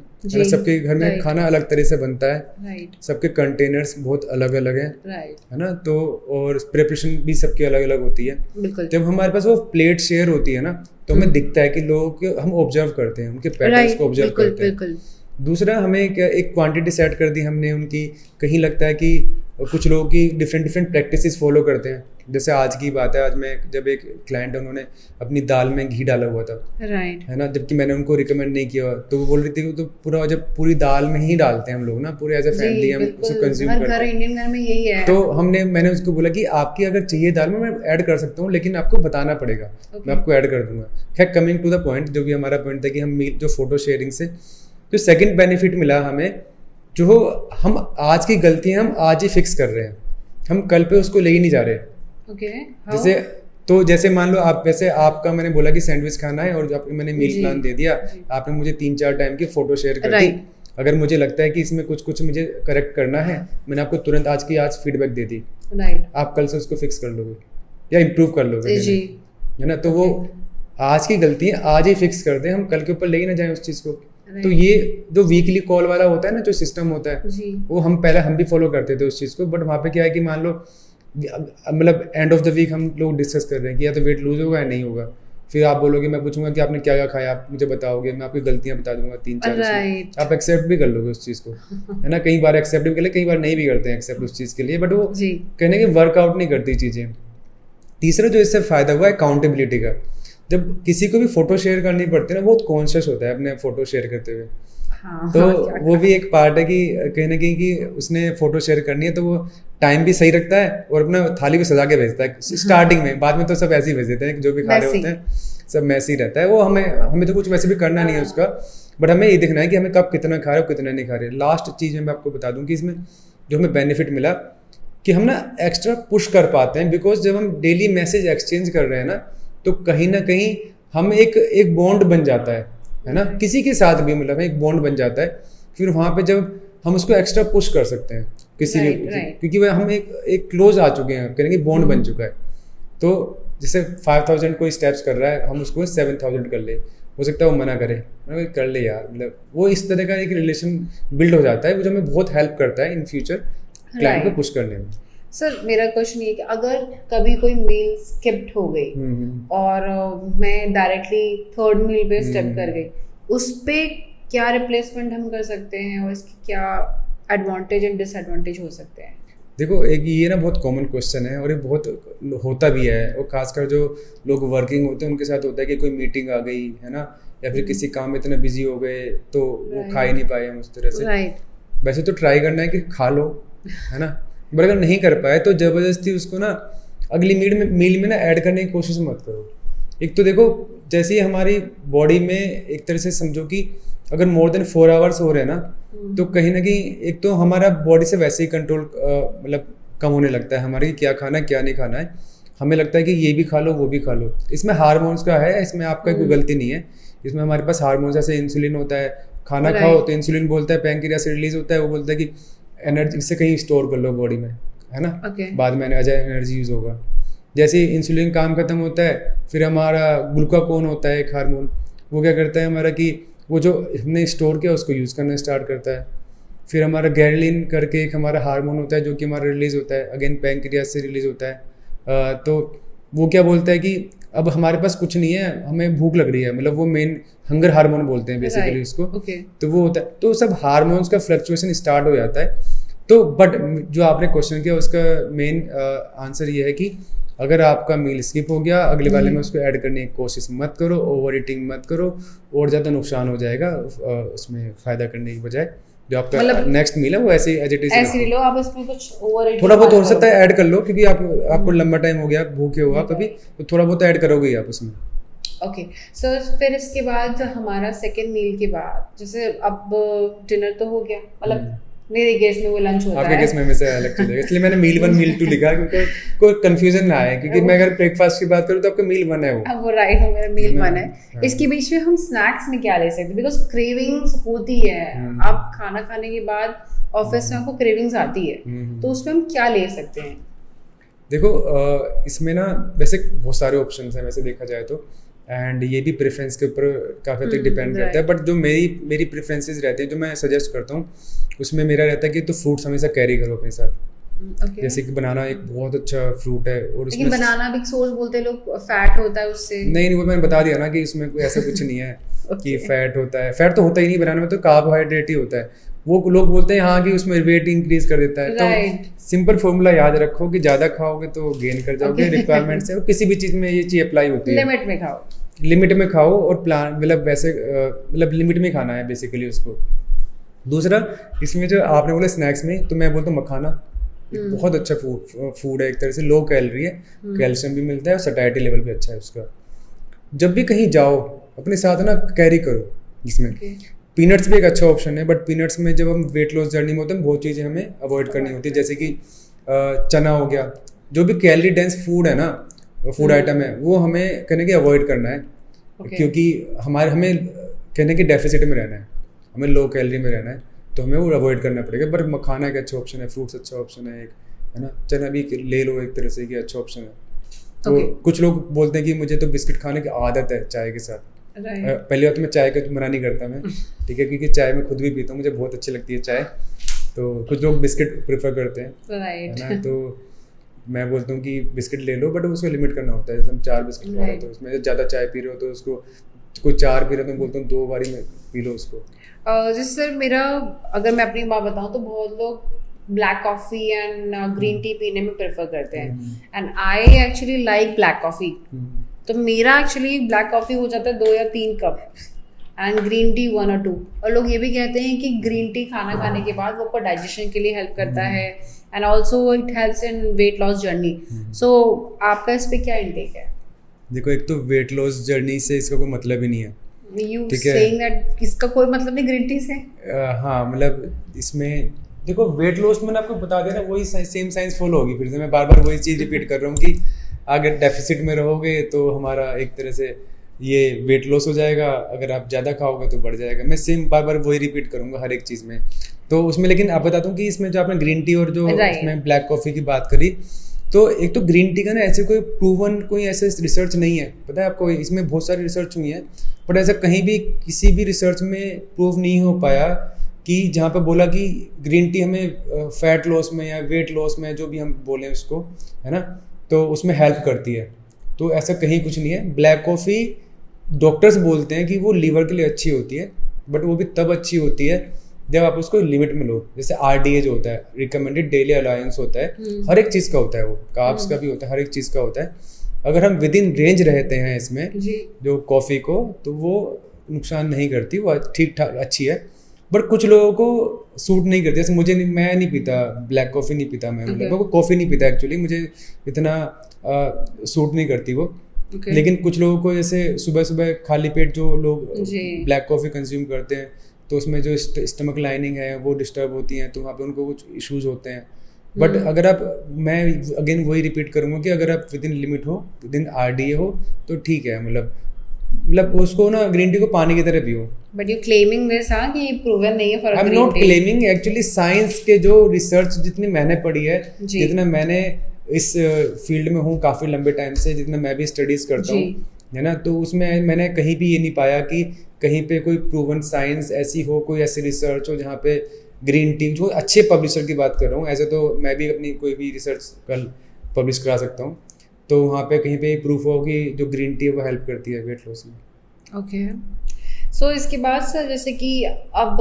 सबके घर में खाना अलग तरह से बनता है, सबके कंटेनर्स बहुत अलग अलग हैं, है ना। तो और प्रिपरेशन भी सबकी अलग अलग होती है। जब हमारे पास वो प्लेट शेयर होती है ना, तो हमें दिखता है कि लोगों के हम ऑब्जर्व करते हैं, उनके पैटर्न्स को ऑब्जर्व करते हैं। दूसरा हमें एक क्वांटिटी सेट कर दी हमने उनकी। कहीं लगता है कि कुछ लोगों की डिफरेंट प्रैक्टिसेस फॉलो करते हैं। जैसे आज की बात है, आज मैं जब एक क्लाइंट है उन्होंने अपनी दाल में घी डाला हुआ था, है ना, जबकि मैंने उनको रिकमेंड नहीं किया, तो वो बोल रही थी कि तो पूरा जब पूरी दाल में ही डालते हैं हम लोग ना, पूरे एज ए फैमिली हम उसको कंज्यूम करते हैं। इंडियन घर में यही है। तो मैंने उसको बोला कि आपकी अगर चाहिए दाल में मैं ऐड कर सकता हूँ, लेकिन आपको बताना पड़ेगा, मैं आपको ऐड कर दूंगा। खैर कमिंग टू द पॉइंट, जो भी हमारा पॉइंट था कि हम जो फोटो शेयरिंग से जो सेकंड बेनिफिट मिला हमें, जो हम आज की गलतियां हम आज ही फिक्स कर रहे हैं, हम कल पे उसको ले ही नहीं जा रहे। जैसे मान लो आप, वैसे आपका मैंने बोला कि सैंडविच खाना है और मैंने मील प्लान दे दिया, आपने मुझे 3-4 टाइम की फोटो शेयर कर दी। अगर मुझे लगता है कि इसमें कुछ मुझे करेक्ट करना है, मैंने आपको तुरंत आज फीडबैक दे दी, आप कल से उसको फिक्स कर लोगे या इम्प्रूव कर लोगे, है ना। तो वो आज की गलतियाँ आज ही फिक्स कर दें, हम कल के ऊपर ले ही ना जाएं उस चीज़ को। तो ये जो वीकली कॉल वाला होता है ना, जो सिस्टम होता है जी। वो हम भी फॉलो करते थे उस चीज़ को। बट वहाँ पे क्या है कि मान लो मतलब एंड ऑफ द वीक हम लोग डिस्कस कर रहे हैं कि या तो वेट लूज होगा या नहीं होगा, फिर आप बोलोगे, मैं पूछूंगा कि आपने क्या क्या खाया, आप मुझे बताओगे, मैं आपकी गलतियां बता दूंगा 3-4 Right. आप एक्सेप्ट भी कर लोगे उस चीज़ को, है ना। कई बार एक्सेप्ट भी कर ले, कई बार नहीं भी करते हैं एक्सेप्ट उस चीज़ के लिए, बट वो जी। कहने की वर्कआउट नहीं करती चीज़ें। तीसरा जो इससे फ़ायदा हुआ है अकाउंटेबिलिटी का। जब किसी को भी फ़ोटो शेयर करनी पड़ती है ना, बहुत कॉन्शियस होता है अपने फ़ोटो शेयर करते हुए। हाँ, तो क्या वो भी एक पार्ट है कि कहीं ना कहीं कि उसने फ़ोटो शेयर करनी है तो वो टाइम भी सही रखता है और अपना थाली भी सजा के भेजता है स्टार्टिंग में। बाद में तो सब ऐसे ही भेज देते हैं, जो भी खा रहे Messy. होते हैं सब मैसी रहता है। वो हमें तो कुछ वैसे भी करना नहीं है उसका, बट हमें ये देखना है कि हमें कब कितना खा रहे हो कितना नहीं खा रहे। लास्ट चीज़ में मैं आपको बता दूं कि इसमें जो हमें बेनिफिट मिला कि हम ना एक्स्ट्रा पुश कर पाते हैं, बिकॉज जब हम डेली मैसेज एक्सचेंज कर रहे हैं ना, तो कहीं ना कहीं हम एक बॉन्ड बन जाता है ना, किसी के साथ भी मतलब एक बॉन्ड बन जाता है। फिर वहाँ पे जब हम उसको एक्स्ट्रा पुश कर सकते हैं किसी भी, क्योंकि वह हम एक क्लोज आ चुके हैं, कहेंगे बॉन्ड बन चुका है। तो जैसे 5000 कोई स्टेप्स कर रहा है, हम उसको 7000 कर ले, हो सकता है वो मना करे, मैं कर ले यार, मतलब वो इस तरह का एक रिलेशन बिल्ड हो जाता है, वो जो हमें बहुत हेल्प करता है इन फ्यूचर क्लाइंट को पुश करने में। सर मेरा क्वेश्चन ये कि अगर कभी कोई मील स्किप्ड हो गई और मैं डायरेक्टली थर्ड मील पे स्टेप कर गई, उस पे क्या रिप्लेसमेंट हम कर सकते हैं और इसकी क्या एडवांटेज एंड डिसएडवांटेज हो सकते हैं? देखो, एक ये ना बहुत कॉमन क्वेश्चन है और ये बहुत होता भी है, और खासकर जो लोग वर्किंग होते हैं उनके साथ होता है कि कोई मीटिंग आ गई है ना, या फिर किसी काम में इतना बिजी हो गए तो वो खा ही नहीं पाए हम उस तरह से। वैसे तो ट्राई करना है कि खा लो, है ना, बट अगर नहीं कर पाए तो ज़बरदस्ती उसको ना अगली मील में ना ऐड करने की कोशिश मत करो। एक तो देखो, जैसे ही हमारी बॉडी में एक तरह से समझो कि अगर मोर देन 4 आवर्स हो रहे हैं ना, तो कहीं ना कहीं एक तो हमारा बॉडी से वैसे ही कंट्रोल मतलब कम होने लगता है हमारे, क्या खाना है क्या नहीं खाना है। हमें लगता है कि ये भी खा लो वो भी खा लो। इसमें हार्मोन्स का है, इसमें आपका कोई गलती नहीं है। इसमें हमारे पास हार्मोन्स जैसे इंसुलिन होता है, खाना खाओ तो इंसुलिन बोलता है, पैंक्रियास से रिलीज होता है, वो बोलता है कि एनर्जी से कहीं स्टोर कर लो बॉडी में, है ना, बाद में एनर्जी यूज़ होगा। जैसे इंसुलिन काम खत्म होता है, फिर हमारा ग्लूकागोन होता है एक हार्मोन, वो क्या करता है हमारा कि वो जो हमने स्टोर किया उसको यूज़ करना स्टार्ट करता है। फिर हमारा गैरलिन करके एक हमारा हार्मोन होता है जो कि हमारा रिलीज़ होता है, अगेन पैंक्रियास से रिलीज़ होता है। तो वो क्या बोलता है कि अब हमारे पास कुछ नहीं है, हमें भूख लग रही है, मतलब वो मेन हंगर हार्मोन बोलते हैं बेसिकली उसको। तो वो होता है, तो सब हार्मोन्स का फ्लक्चुएशन स्टार्ट हो जाता है। तो बट जो आपने क्वेश्चन किया उसका मेन आंसर ये है कि अगर आपका मील स्किप हो गया, अगले वाले में उसको ऐड करने की कोशिश मत करो, ओवर ईटिंग मत करो, और ज़्यादा नुकसान हो जाएगा उसमें फ़ायदा करने की बजाय। जो आपका नेक्स्ट मील है वो ऐसे एज इट इज ऐसे लो, आप उसमें कुछ ओवर ईटिंग थोड़ा बहुत हो सकता है ऐड कर लो, क्योंकि आपको लंबा टाइम हो गया भूखे हुआ कभी, तो थोड़ा बहुत ऐड करोगे आप उसमें। ओके सर, फिर इसके बाद हमारा सेकेंड मील के बाद, जैसे अब डिनर तो हो गया, मतलब मेरे केस में वो लंच होता है, आपके केस में से अलग चलेगा, इसलिए मैंने मील 1 मील 2 लिखा, क्योंकि कोई कंफ्यूजन ना आए, क्योंकि मैं अगर ब्रेकफास्ट की बात करूँ तो आपका मील 1 है वो राइट, वो मेरा मील 1 है। इसके बीच में हम स्नैक्स में क्या ले सकते हैं, बिकॉज क्रेविंग्स होती है, आप खाना खाने के बाद ऑफिस में आपको क्रेविंग्स आती है, तो उसमें हम क्या ले सकते हैं? देखो, इसमें ना वैसे बहुत सारे ऑप्शंस हैं वैसे देखा जाए तो, एंड ये भी प्रेफरेंस के ऊपर काफ़ी हद तक डिपेंड करता है, बट जो मेरी प्रेफरेंसेस रहते हैं जो मैं सजेस्ट करता हूँ उसमें मेरा रहता है कि तो फ्रूट्स हमेशा कैरी करो अपने साथ। जैसे कि बनाना एक बहुत अच्छा फ्रूट है, और लेकिन बनाना भी सोर्स बोलते हैं लोग फैट होता है उससे। नहीं, वो मैंने बता दिया ना कि इसमें कोई ऐसा कुछ नहीं है कि फैट होता है, फैट तो होता ही नहीं बनाने में, तो कार्बोहाइड्रेट ही होता है। वो लोग बोलते हैं हाँ कि उसमें वेट इंक्रीज कर देता है, तो सिंपल फॉर्मूला याद रखो कि ज़्यादा खाओगे तो गेन कर जाओगे रिक्वायरमेंट से, और किसी भी चीज़ में ये चीज़ अप्लाई होती है। लिमिट में खाओ और प्लान मतलब वैसे मतलब लिमिट में खाना है बेसिकली उसको। दूसरा, इसमें जो आपने बोला स्नैक्स में, तो मैं बोलता हूँ मखाना बहुत अच्छा फूड है, एक तरह से लो कैलोरी है, कैल्शियम भी मिलता है और सैटिस्फैक्शन लेवल भी अच्छा है उसका। जब भी कहीं जाओ अपने साथ ना कैरी करो इसमें। पीनट्स भी एक अच्छा ऑप्शन है, बट पीनट्स में जब हम वेट लॉस जर्नी में होते हैं बहुत चीज़ें हमें अवॉइड करनी होती है, जैसे कि चना हो गया, जो भी कैलोरी डेंस फूड है ना, फूड आइटम है, वो हमें कहने के अवॉइड करना है, क्योंकि हमें कहने के डेफिसिट में रहना है, हमें लो कैलोरी में रहना है, तो हमें वो अवॉइड करना पड़ेगा। बट मखाना एक अच्छा ऑप्शन है, फ्रूट्स अच्छा ऑप्शन है एक, है ना, चना भी ले लो एक तरह से कि अच्छा ऑप्शन है। तो कुछ लोग बोलते हैं कि मुझे तो बिस्किट खाने की आदत है चाय के साथ, पहली बात तो मैं चाय का तो मना नहीं करता मैं, ठीक है, क्योंकि चाय मैं खुद भी पीता हूँ, मुझे बहुत अच्छी लगती है चाय। तो कुछ लोग बिस्किट प्रेफर करते हैं, है ना, तो मैं बोलता हूँ कि बिस्किट ले लो, बट उसको लिमिट करना होता है। जैसे हम 4 बिस्किट खा रहे हो तो उसमें ज़्यादा चाय पी रहे हो तो उसको, कोई 4 पी रहे हो तो मैं बोलता हूँ 2 बारी में पी लो उसको। जैसे सर मेरा, अगर मैं अपनी बात बताऊँ तो बहुत लोग black coffee and green tea पीने में प्रेफर करते हैं, and I actually like black coffee. तो मेरा एक्चुअली ब्लैक कॉफ़ी हो जाता है 2 या 3 कप एंड ग्रीन टी 1 और 2। और लोग ये भी कहते हैं कि ग्रीन टी खाना खाने के बाद वो आपको डाइजेशन के लिए हेल्प करता है and also it helps in weight loss journey. So आपका इस पे क्या इंटेक है? देखो, एक तो वेट लॉस जर्नी से इसका कोई मतलब ही नहीं है। यू सेइंग दैट इसका कोई मतलब नहीं ग्रीन टी से? हाँ, मतलब इसमें देखो, वेट लॉस मैंने आपको बता दिया ना, वही सेम साइंस फॉलो होगी। फिर से मैं बार बार वही चीज़ रिपीट कर रहा हूँ कि अगर डेफिसिट में रहोगे तो हमारा एक तरह से ये वेट लॉस हो जाएगा, अगर आप ज़्यादा खाओगे तो बढ़ जाएगा। मैं सेम बार बार वही रिपीट करूँगा हर एक चीज़ में। तो उसमें लेकिन आप बताता हूँ कि इसमें जो आपने ग्रीन टी और जो इसमें ब्लैक कॉफ़ी की बात करी, तो एक तो ग्रीन टी का ना ऐसे कोई प्रूवन कोई ऐसे रिसर्च नहीं है, पता है आपको। इसमें बहुत सारी रिसर्च हुई है, बट ऐसा कहीं भी किसी भी रिसर्च में प्रूव नहीं हो पाया कि जहाँ पे बोला कि ग्रीन टी हमें फैट लॉस में या वेट लॉस में, जो भी हम बोलें उसको, है ना, तो उसमें हेल्प करती है। तो ऐसा कहीं कुछ नहीं है। ब्लैक कॉफ़ी डॉक्टर्स बोलते हैं कि वो लीवर के लिए अच्छी होती है, बट वो भी तब अच्छी होती है जब आप उसको लिमिट में लो। जैसे RDA जो होता है, रिकमेंडेड डेली अलाउंस होता है, हर एक चीज़ का होता है, वो कार्ब्स का भी होता है, हर एक चीज़ का होता है। अगर हम विद इन रेंज रहते हैं इसमें जो कॉफ़ी को, तो वो नुकसान नहीं करती, वो ठीक ठाक अच्छी है। बट कुछ लोगों को सूट नहीं करती, जैसे मुझे नहीं, मैं नहीं पीता ब्लैक कॉफ़ी, नहीं पीता मैं, मतलब कॉफ़ी नहीं पीता एक्चुअली, मुझे इतना सूट नहीं करती वो। लेकिन कुछ लोगों को, जैसे सुबह सुबह खाली पेट जो लोग ब्लैक कॉफ़ी कंज्यूम करते हैं, तो उसमें जो स्टमक लाइनिंग है वो डिस्टर्ब होती हैं, तो वहाँ पे उनको कुछ इश्यूज होते हैं। बट अगर आप, मैं अगेन वही रिपीट करूँगा कि अगर आप विद इन लिमिट हो, विद इन RDA हो, तो ठीक है। मतलब उसको ना, ग्रीन टी को पानी की तरह पियो। बट यू क्लेमिंग दिस, हाँ, कि प्रूवन नहीं है for I am not claiming, actually science के जो रिसर्च जितनी मैंने पढ़ी है, जितना मैंने इस फील्ड में हूँ काफ़ी लंबे टाइम से, जितना मैं भी स्टडीज़ करता हूँ, है ना, तो उसमें मैंने कहीं भी ये नहीं पाया कि कहीं पे कोई प्रूवन साइंस ऐसी हो, कोई ऐसी रिसर्च हो जहाँ पे ग्रीन टी, जो अच्छे पब्लिशर की बात कर रहा हूँ, ऐसे तो मैं भी अपनी कोई भी रिसर्च कल पब्लिश करा सकता हूँ, तो वहाँ पे कहीं पे प्रूफ हो कि जो ग्रीन टी है वो हेल्प करती है वेट लॉस में। ओके। सो इसके बाद सर, जैसे कि अब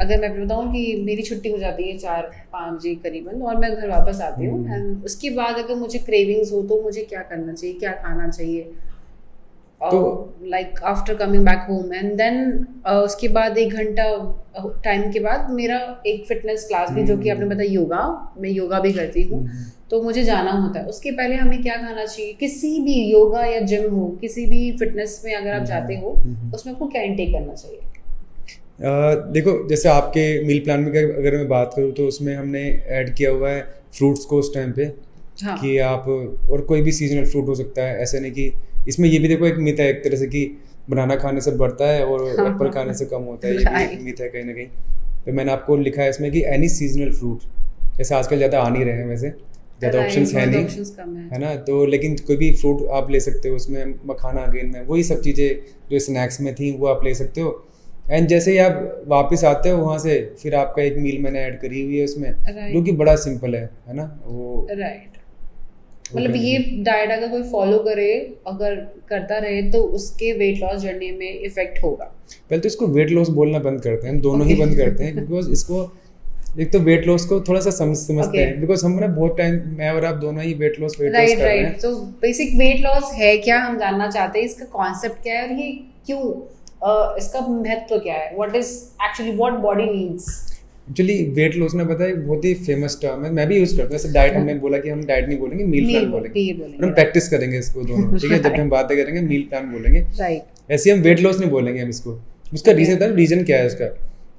अगर मैं बताऊँ कि मेरी छुट्टी हो जाती है 4-5 जी करीबन, और मैं घर वापस आती हूँ, एंड उसके बाद अगर मुझे क्रेविंग्स हो तो मुझे क्या करना चाहिए, क्या खाना चाहिए? तो like after coming back home, and then उसके बाद 1 घंटा टाइम के बाद मेरा एक फिटनेस क्लास भी, जो कि आपने बताया योगा, मैं योगा भी करती हूँ, तो मुझे जाना होता है। उसके पहले हमें क्या खाना चाहिए? किसी भी योगा या जिम हो, किसी भी फिटनेस में अगर आप जाते हो, उसमें आपको क्या इंटेक करना चाहिए? देखो, जैसे आपके मील प्लान में अगर मैं बात करूँ तो उसमें हमने ऐड किया हुआ है फ्रूट्स को उस टाइम पे, हाँ, कि आप, और कोई भी सीजनल फ्रूट हो सकता है। ऐसा नहीं कि इसमें ये भी देखो एक मिथ है एक तरह से कि बनाना खाने से बढ़ता है और एप्पल खाने से कम होता है, ये भी एक मिथ है कहीं ना कहीं। तो मैंने आपको लिखा है इसमें कि एनी सीजनल फ्रूट, जैसे आजकल ज़्यादा आ नहीं रहे हैं, वैसे ज़्यादा ऑप्शंस है नहीं, है ना, तो लेकिन कोई भी फ्रूट आप ले सकते हो। उसमें मखाना अगेन में वही सब चीज़ें जो स्नैक्स में थी वो आप ले सकते हो। एंड जैसे ही आप वापस आते हो वहाँ से, फिर आपका एक मील मैंने ऐड करी हुई है उसमें, जो कि बड़ा सिंपल है ना, वो मतलब ये डाइट अगर कोई फॉलो करे, अगर करता रहे, तो उसके वेट लॉस जर्नी में इफेक्ट होगा। पहले तो इसको वेट लॉस बोलना बंद करते हैं, हम दोनों ही बंद करते हैं, बिकॉज इसको एक तो वेट लॉस को थोड़ा सा समझते हैं, बिकॉज हम ना बहुत टाइम, मैं और आप दोनों ही वेट लॉस कर रहे हैं। तो बेसिक वेट लॉस है क्या, हम जानना चाहते हैं, इसका कॉन्सेप्ट क्या है और ये क्यों, इसका महत्व क्या है, what is actually what body needs. Actually weight loss ना, पता है, बहुत ही फेमस टर्म है, मैं भी यूज करता हूँ। जैसे डाइट हमने बोला कि हम डाइट नहीं बोलेंगे, मील प्लान बोलेंगे, हम प्रैक्टिस करेंगे इसको दोनों, ठीक है, जब हम बातें करेंगे मील प्लान बोलेंगे, ऐसे हम वेट लॉस नहीं बोलेंगे हम इसको। उसका रीजन क्या है उसका,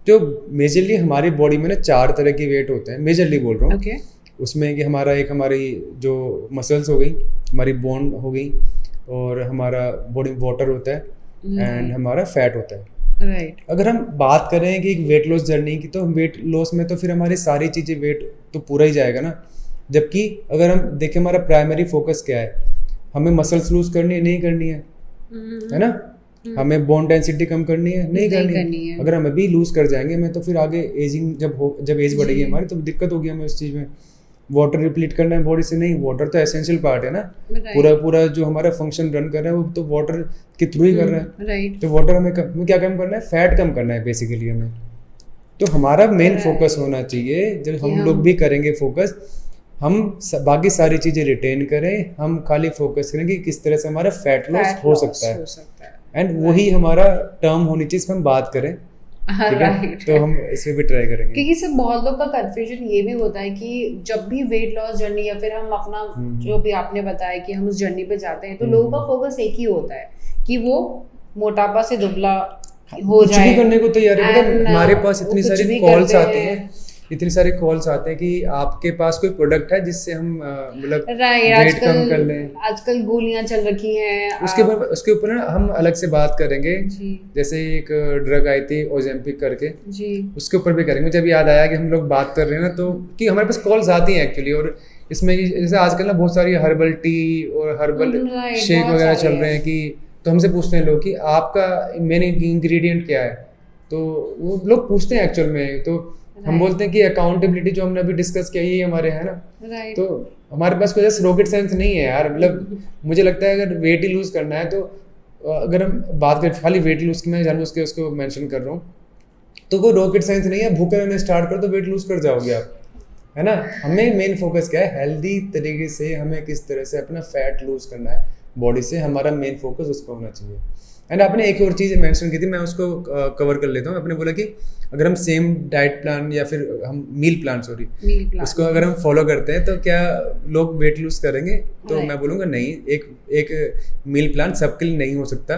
जो मेजरली हमारी बॉडी में ना 4 तरह के वेट होते हैं, मेजरली बोल रहा हूँ, उसमें कि हमारी जो मसल्स हो गई, हमारी बोन हो गई, और हमारा बॉडी वाटर होता है, एंड हमारा फैट होता है। अगर हम बात करें कि एक वेट लॉस जर्नी की, तो वेट लॉस में तो फिर हमारी सारी चीज़ें वेट तो पूरा ही जाएगा ना। जबकि अगर हम देखें हमारा प्राइमरी फोकस क्या है, हमें मसल्स लूज करनी है, नहीं करनी है ना, हमें बोन डेंसिटी कम करनी है, नहीं करनी करनी है। अगर हम अभी लूज कर जाएंगे मैं तो फिर आगे एजिंग जब एज बढ़ेगी हमारी तो दिक्कत होगी हमें उस चीज़ में। वाटर रिप्लीट करना है बॉडी से, नहीं, वाटर तो एसेंशियल पार्ट है ना, पूरा जो हमारा फंक्शन रन कर रहा है वो तो वाटर के थ्रू ही कर रहा है। राइट। तो वाटर हमें क्या कम करना है, फैट कम करना है बेसिकली हमें। तो हमारा मेन फोकस होना चाहिए, जब हम लोग भी करेंगे फोकस, हम बाकी सारी चीज़ें रिटेन करें, हम खाली फोकस करें कि किस तरह से हमारा फैट लॉस हो सकता है। एंड वही हमारा टर्म होनी चाहिए, इस पर हम बात करें, ठीक है? तो हम इसमें भी ट्राई करेंगे। क्योंकि सिर्फ बहुत लोग का कंफ्यूजन ये भी होता है कि जब भी वेट लॉस जर्नी या फिर हम अपना जो भी आपने बताया कि हम उस जर्नी पे जाते हैं तो लोगों का फोकस एक ही होता है कि वो मोटापा से दुबला हो जाए। कुछ भी करने को तैयार है, मतलब हमारे पास इतनी सारी कॉल्स आती हैं, इतने सारे कॉल्स आते हैं कि आपके पास कोई प्रोडक्ट है जिससे हम मतलब वेट कम कर लें। आजकल गोलियां चल रखी हैं, उसके ऊपर ना हम अलग से बात करेंगे। जैसे एक ड्रग आई थी ओजेम्पिक करके जी, उसके ऊपर भी करेंगे। जब याद आया कि हम लोग बात कर रहे हैं ना, तो कि हमारे पास कॉल्स आती हैं एक्चुअली, और इसमें जैसे आजकल ना बहुत सारी हर्बल टी और हर्बल शेक वगैरह चल रहे हैं कि, तो हमसे पूछते हैं लोग कि आपका मेन इंग्रेडिएंट क्या है, तो वो लोग पूछते हैं एक्चुअल में। तो हम बोलते हैं कि अकाउंटेबिलिटी जो हमने अभी डिस्कस किया ये हमारे है ना, तो हमारे पास कोई रॉकेट साइंस नहीं है यार। मतलब मुझे लगता है अगर वेट ही लूज करना है तो अगर हम बात करें खाली वेट लूज की, मैं जानूँ उसको मेंशन कर रहा हूँ, तो कोई रॉकेट साइंस नहीं है। भूखे रहने स्टार्ट कर तो वेट लूज कर जाओगे आप, है ना। हमें मेन फोकस क्या है, हेल्दी तरीके से हमें किस तरह से अपना फैट लूज करना है बॉडी से, हमारा मेन फोकस उस पर होना चाहिए। एंड आपने एक और चीज़ मेंशन की थी, मैं उसको कवर कर लेता हूँ। आपने बोला कि अगर हम सेम डाइट प्लान या फिर हम मील प्लान उसको अगर हम फॉलो करते हैं तो क्या लोग वेट लूज करेंगे? तो मैं बोलूँगा नहीं, एक मील प्लान सबके लिए नहीं हो सकता।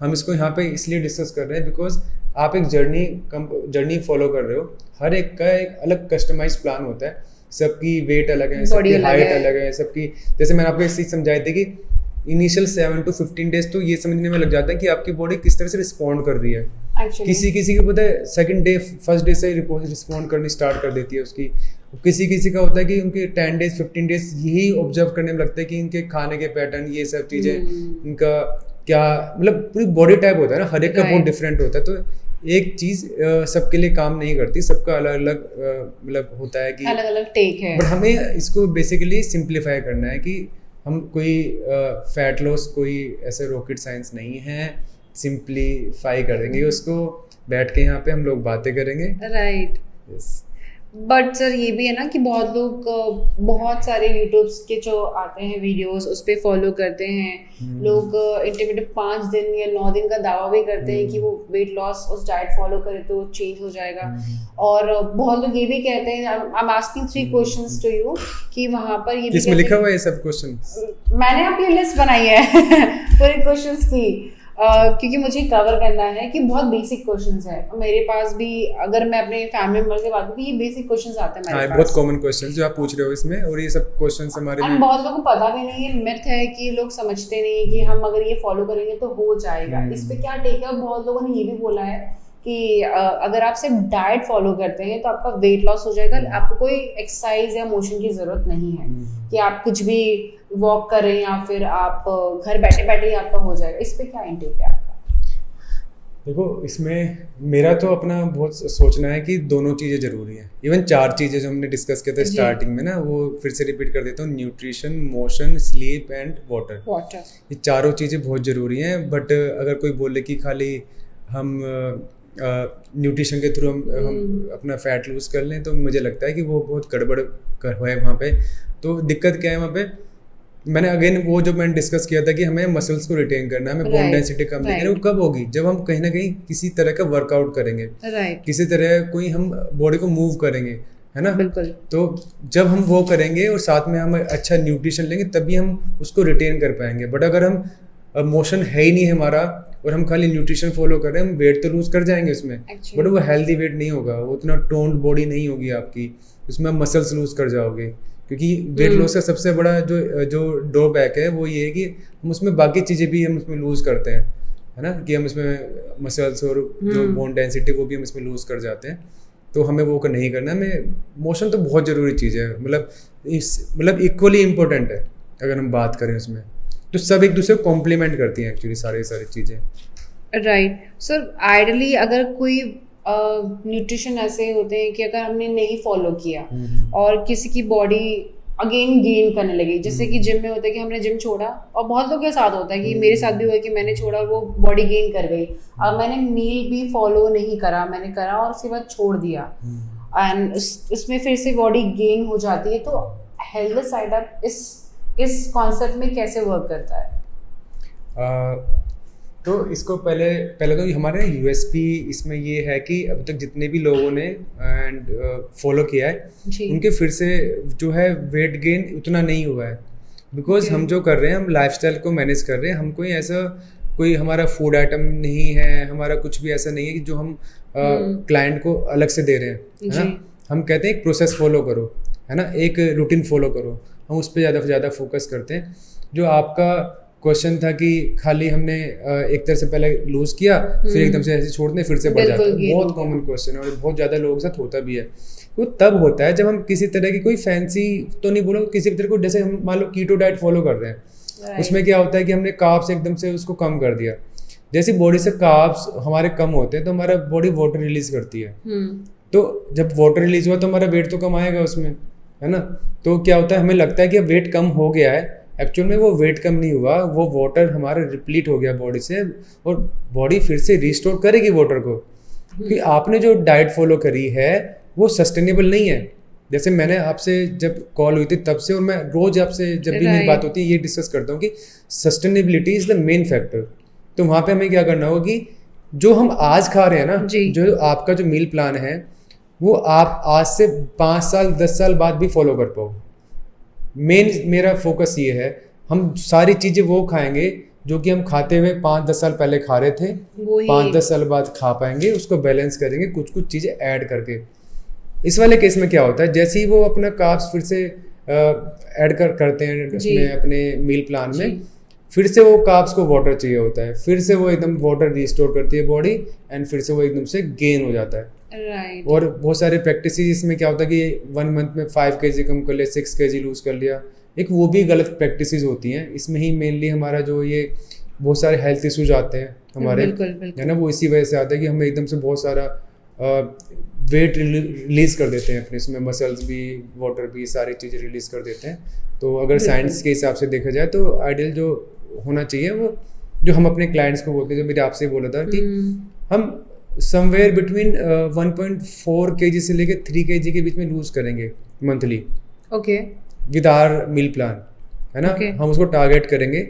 हम इसको यहाँ पे इसलिए डिस्कस कर रहे हैं बिकॉज आप एक जर्नी फॉलो कर रहे हो, हर एक का एक अलग कस्टमाइज प्लान होता है, सबकी वेट अलग है, सबकी हाइट अलग है, सबकी, जैसे मैंने आपको इस चीज़ समझाई थी कि इनिशियल 7 to 15 डेज तो ये समझने में लग जाता है कि आपकी बॉडी किस तरह से रिस्पॉन्ड कर रही है। किसी को पता है सेकंड डे फर्स्ट डे से रिस्पॉन्ड करनी स्टार्ट कर देती है उसकी। किसी का होता है कि उनके 10 डेज 15 डेज यही ऑब्जर्व करने में लगता है कि इनके खाने के पैटर्न, ये सब चीज़ें, इनका क्या मतलब पूरी बॉडी टाइप होता है ना, हर एक का बहुत डिफरेंट होता है। तो एक चीज़ सबके लिए काम नहीं करती, सबका अलग अलग मतलब होता है कि अलग अलग टेक है। बट हमें इसको बेसिकली सिंप्लीफाई करना है कि हम कोई फैट लॉस कोई ऐसे रॉकेट साइंस नहीं है, सिंप्लीफाई कर देंगे उसको, बैठ के यहाँ पे हम लोग बातें करेंगे। Right, yes. बट सर ये भी है ना कि बहुत लोग बहुत सारे यूट्यूब के जो आते हैं वीडियोस उस पर फॉलो करते हैं लोग, इंटरमीडिएट 5 दिन या 9 दिन का दावा भी करते हैं कि वो वेट लॉस उस डाइट फॉलो करे तो चेंज हो जाएगा। और बहुत लोग ये भी कहते हैं, I am asking 3 questions to you, कि वहाँ पर ये किसमें लिखा हुआ है ये सब क्वेश्चन? मैंने अपनी लिस्ट बनाई है पूरे क्वेश्चंस की, क्योंकि मुझे कवर करना है कि बहुत बेसिक क्वेश्चंस है मेरे पास भी। अगर मैं अपने फैमिली मेंबर से बात करूँ, ये बेसिक क्वेश्चंस आते हैं मेरे पास, बहुत कॉमन क्वेश्चंस जो आप पूछ रहे हो इसमें, और ये सब क्वेश्चंस हमारे लिए बहुत लोगों को पता भी नहीं है, मिथ है कि लोग समझते नहीं है कि हम अगर ये फॉलो करेंगे तो हो जाएगा। इस पे क्या टेक है? बहुत लोगों ने ये भी बोला है कि अगर आप सिर्फ डाइट फॉलो करते हैं तो आपका वेट लॉस हो जाएगा, आपको कोई एक्सरसाइज या मोशन की जरूरत नहीं है कि आप कुछ भी वॉक करें या फिर आप घर बैठे बैठे ही आपका हो जाएगा। इस पे क्या इंटेक है आपका? देखो, इसमें मेरा तो अपना बहुत सोचना है कि दोनों चीज़ें ज़रूरी हैं। इवन 4 चीज़ें जो हमने डिस्कस किए थे स्टार्टिंग में ना, वो फिर से रिपीट कर देता हूँ। Nutrition, motion, sleep and water. ये चारों चीज़ें बहुत ज़रूरी हैं। बट अगर कोई बोले कि खाली हम न्यूट्रिशन के थ्रू हम अपना फैट लूज कर लें, तो मुझे लगता है कि वो बहुत गड़बड़ है वहाँ पे। तो दिक्कत क्या है वहाँ पे? मैंने अगेन वो जो मैंने डिस्कस किया था कि हमें मसल्स को रिटेन करना है, हमें बोन डेंसिटी कम करनी है। वो कब होगी? जब हम कहीं ना कहीं किसी तरह का वर्कआउट करेंगे, किसी तरह कोई हम बॉडी को मूव करेंगे, है ना। बिल्कुल। तो जब हम वो करेंगे और साथ में हम अच्छा न्यूट्रिशन लेंगे, तभी हम उसको रिटेन कर पाएंगे। बट अगर हम मोशन है ही नहीं हमारा और हम खाली न्यूट्रिशन फॉलो कर रहे हैं, हम वेट तो लूज कर जाएंगे उसमें, बट वो हेल्दी वेट नहीं होगा, वो उतना टोन्ड बॉडी नहीं होगी आपकी, उसमें हम मसल्स लूज कर जाओगे। क्योंकि वेट लॉस का सबसे बड़ा जो ड्रॉबैक है वो ये है कि हम उसमें बाकी चीज़ें भी हम उसमें लूज करते हैं, है ना, कि हम इसमें मसल्स और जो बोन डेंसिटी वो भी हम इसमें लूज कर जाते हैं। तो हमें वो नहीं करना। हमें मोशन तो बहुत ज़रूरी चीज़ है, मतलब इक्वली इम्पोर्टेंट है अगर हम बात करें उसमें। तो सब एक दूसरे को कॉम्प्लीमेंट करती हैं एक्चुअली सारी चीज़ें। राइट सर, आइडली अगर कोई न्यूट्रिशन ऐसे होते हैं कि अगर हमने नहीं फॉलो किया और किसी की बॉडी अगेन गेन करने लगी, जैसे कि जिम में होता है कि हमने जिम छोड़ा, और बहुत लोगों के साथ होता है कि मेरे साथ भी हुआ कि मैंने छोड़ा और वो बॉडी गेन कर गई, और मैंने मील भी फॉलो नहीं करा, मैंने करा और उसके बाद छोड़ दिया एंड उसमें फिर से बॉडी गेन हो जाती है। तो हेल्थ साइड अप इस कॉन्सेप्ट में कैसे वर्क करता है? तो इसको पहले तो हमारे यूएसपी इसमें ये है कि अब तक जितने भी लोगों ने एंड फॉलो किया है उनके फिर से जो है वेट गेन उतना नहीं हुआ है, बिकॉज हम जो कर रहे हैं, हम लाइफस्टाइल को मैनेज कर रहे हैं। हम कोई हमारा फूड आइटम नहीं है, हमारा कुछ भी ऐसा नहीं है कि जो हम क्लाइंट को अलग से दे रहे हैं, है ना। हम कहते हैं एक प्रोसेस फॉलो करो, है ना, एक रूटीन फॉलो करो, हम उस पर ज़्यादा से ज़्यादा फोकस करते हैं। जो आपका क्वेश्चन था कि खाली हमने एक तरह से पहले लूज किया फिर एकदम से ऐसे छोड़ दें फिर से बढ़ जाता है, बहुत कॉमन क्वेश्चन है और बहुत ज़्यादा लोगों के साथ होता भी है। वो तब होता है जब हम किसी तरह की कोई फैंसी तो नहीं बोलो, किसी भी तरह को, जैसे हम मान लो कीटो डाइट फॉलो कर रहे हैं, उसमें क्या होता है कि हमने कार्ब्स एकदम से उसको कम कर दिया। जैसे बॉडी से कार्ब्स हमारे कम होते हैं तो हमारा बॉडी वाटर रिलीज करती है, तो जब वाटर रिलीज हुआ तो हमारा वेट तो कम आएगा उसमें, है ना। तो क्या होता है, हमें लगता है कि अब वेट कम हो गया है, एक्चुअल में वो वेट कम नहीं हुआ, वो वाटर हमारा रिप्लीट हो गया बॉडी से, और बॉडी फिर से रिस्टोर करेगी वाटर को, क्योंकि आपने जो डाइट फॉलो करी है वो सस्टेनेबल नहीं है। जैसे मैंने आपसे जब कॉल हुई थी तब से, और मैं रोज आपसे जब भी मेरी बात होती है ये डिस्कस करता हूँ कि sustainability is the main factor. तो वहाँ पे हमें क्या करना होगा कि जो हम आज खा रहे हैं ना, जो आपका जो मील प्लान है वो आप आज से 5 साल 10 साल बाद भी फॉलो कर पाओ। मेरा फोकस ये है, हम सारी चीज़ें वो खाएंगे जो कि हम खाते हुए 5-10 साल पहले खा रहे थे, 5-10 साल बाद खा पाएंगे, उसको बैलेंस करेंगे कुछ कुछ चीज़ें ऐड करके। इस वाले केस में क्या होता है, जैसे ही वो अपना कार्ब्स फिर से ऐड करते हैं उसमें अपने मील प्लान में, फिर से वो कार्ब्स को वाटर चाहिए होता है, फिर से वो एकदम वाटर रिस्टोर करती है बॉडी, एंड फिर से वो एकदम से गेन हो जाता है। Right. और बहुत सारे प्रैक्टिस इसमें क्या होता है कि 1 मंथ में 5 kg कम कर लिया, 6 kg लूज कर लिया, एक वो भी गलत प्रैक्टिसेस होती हैं। इसमें ही मेनली हमारा जो ये बहुत सारे हेल्थ इश्यूज आते हैं हमारे, है ना, वो इसी वजह से आता है कि हम एकदम से बहुत सारा वेट रिलीज कर देते हैं अपने, इसमें मसल्स भी, वाटर भी, सारी चीज़ें रिलीज कर देते हैं। तो अगर साइंस के हिसाब से देखा जाए तो आइडियल जो होना चाहिए वो जो हम अपने क्लाइंट्स को बोलते हैं, जो मेरे आपसे बोला था कि हम समवेयर बिटवीन 1.4 kg से लेके 3 kg के बीच में लूज करेंगे monthly, okay, with our meal plan, है ना। हम उसको टारगेट करेंगे,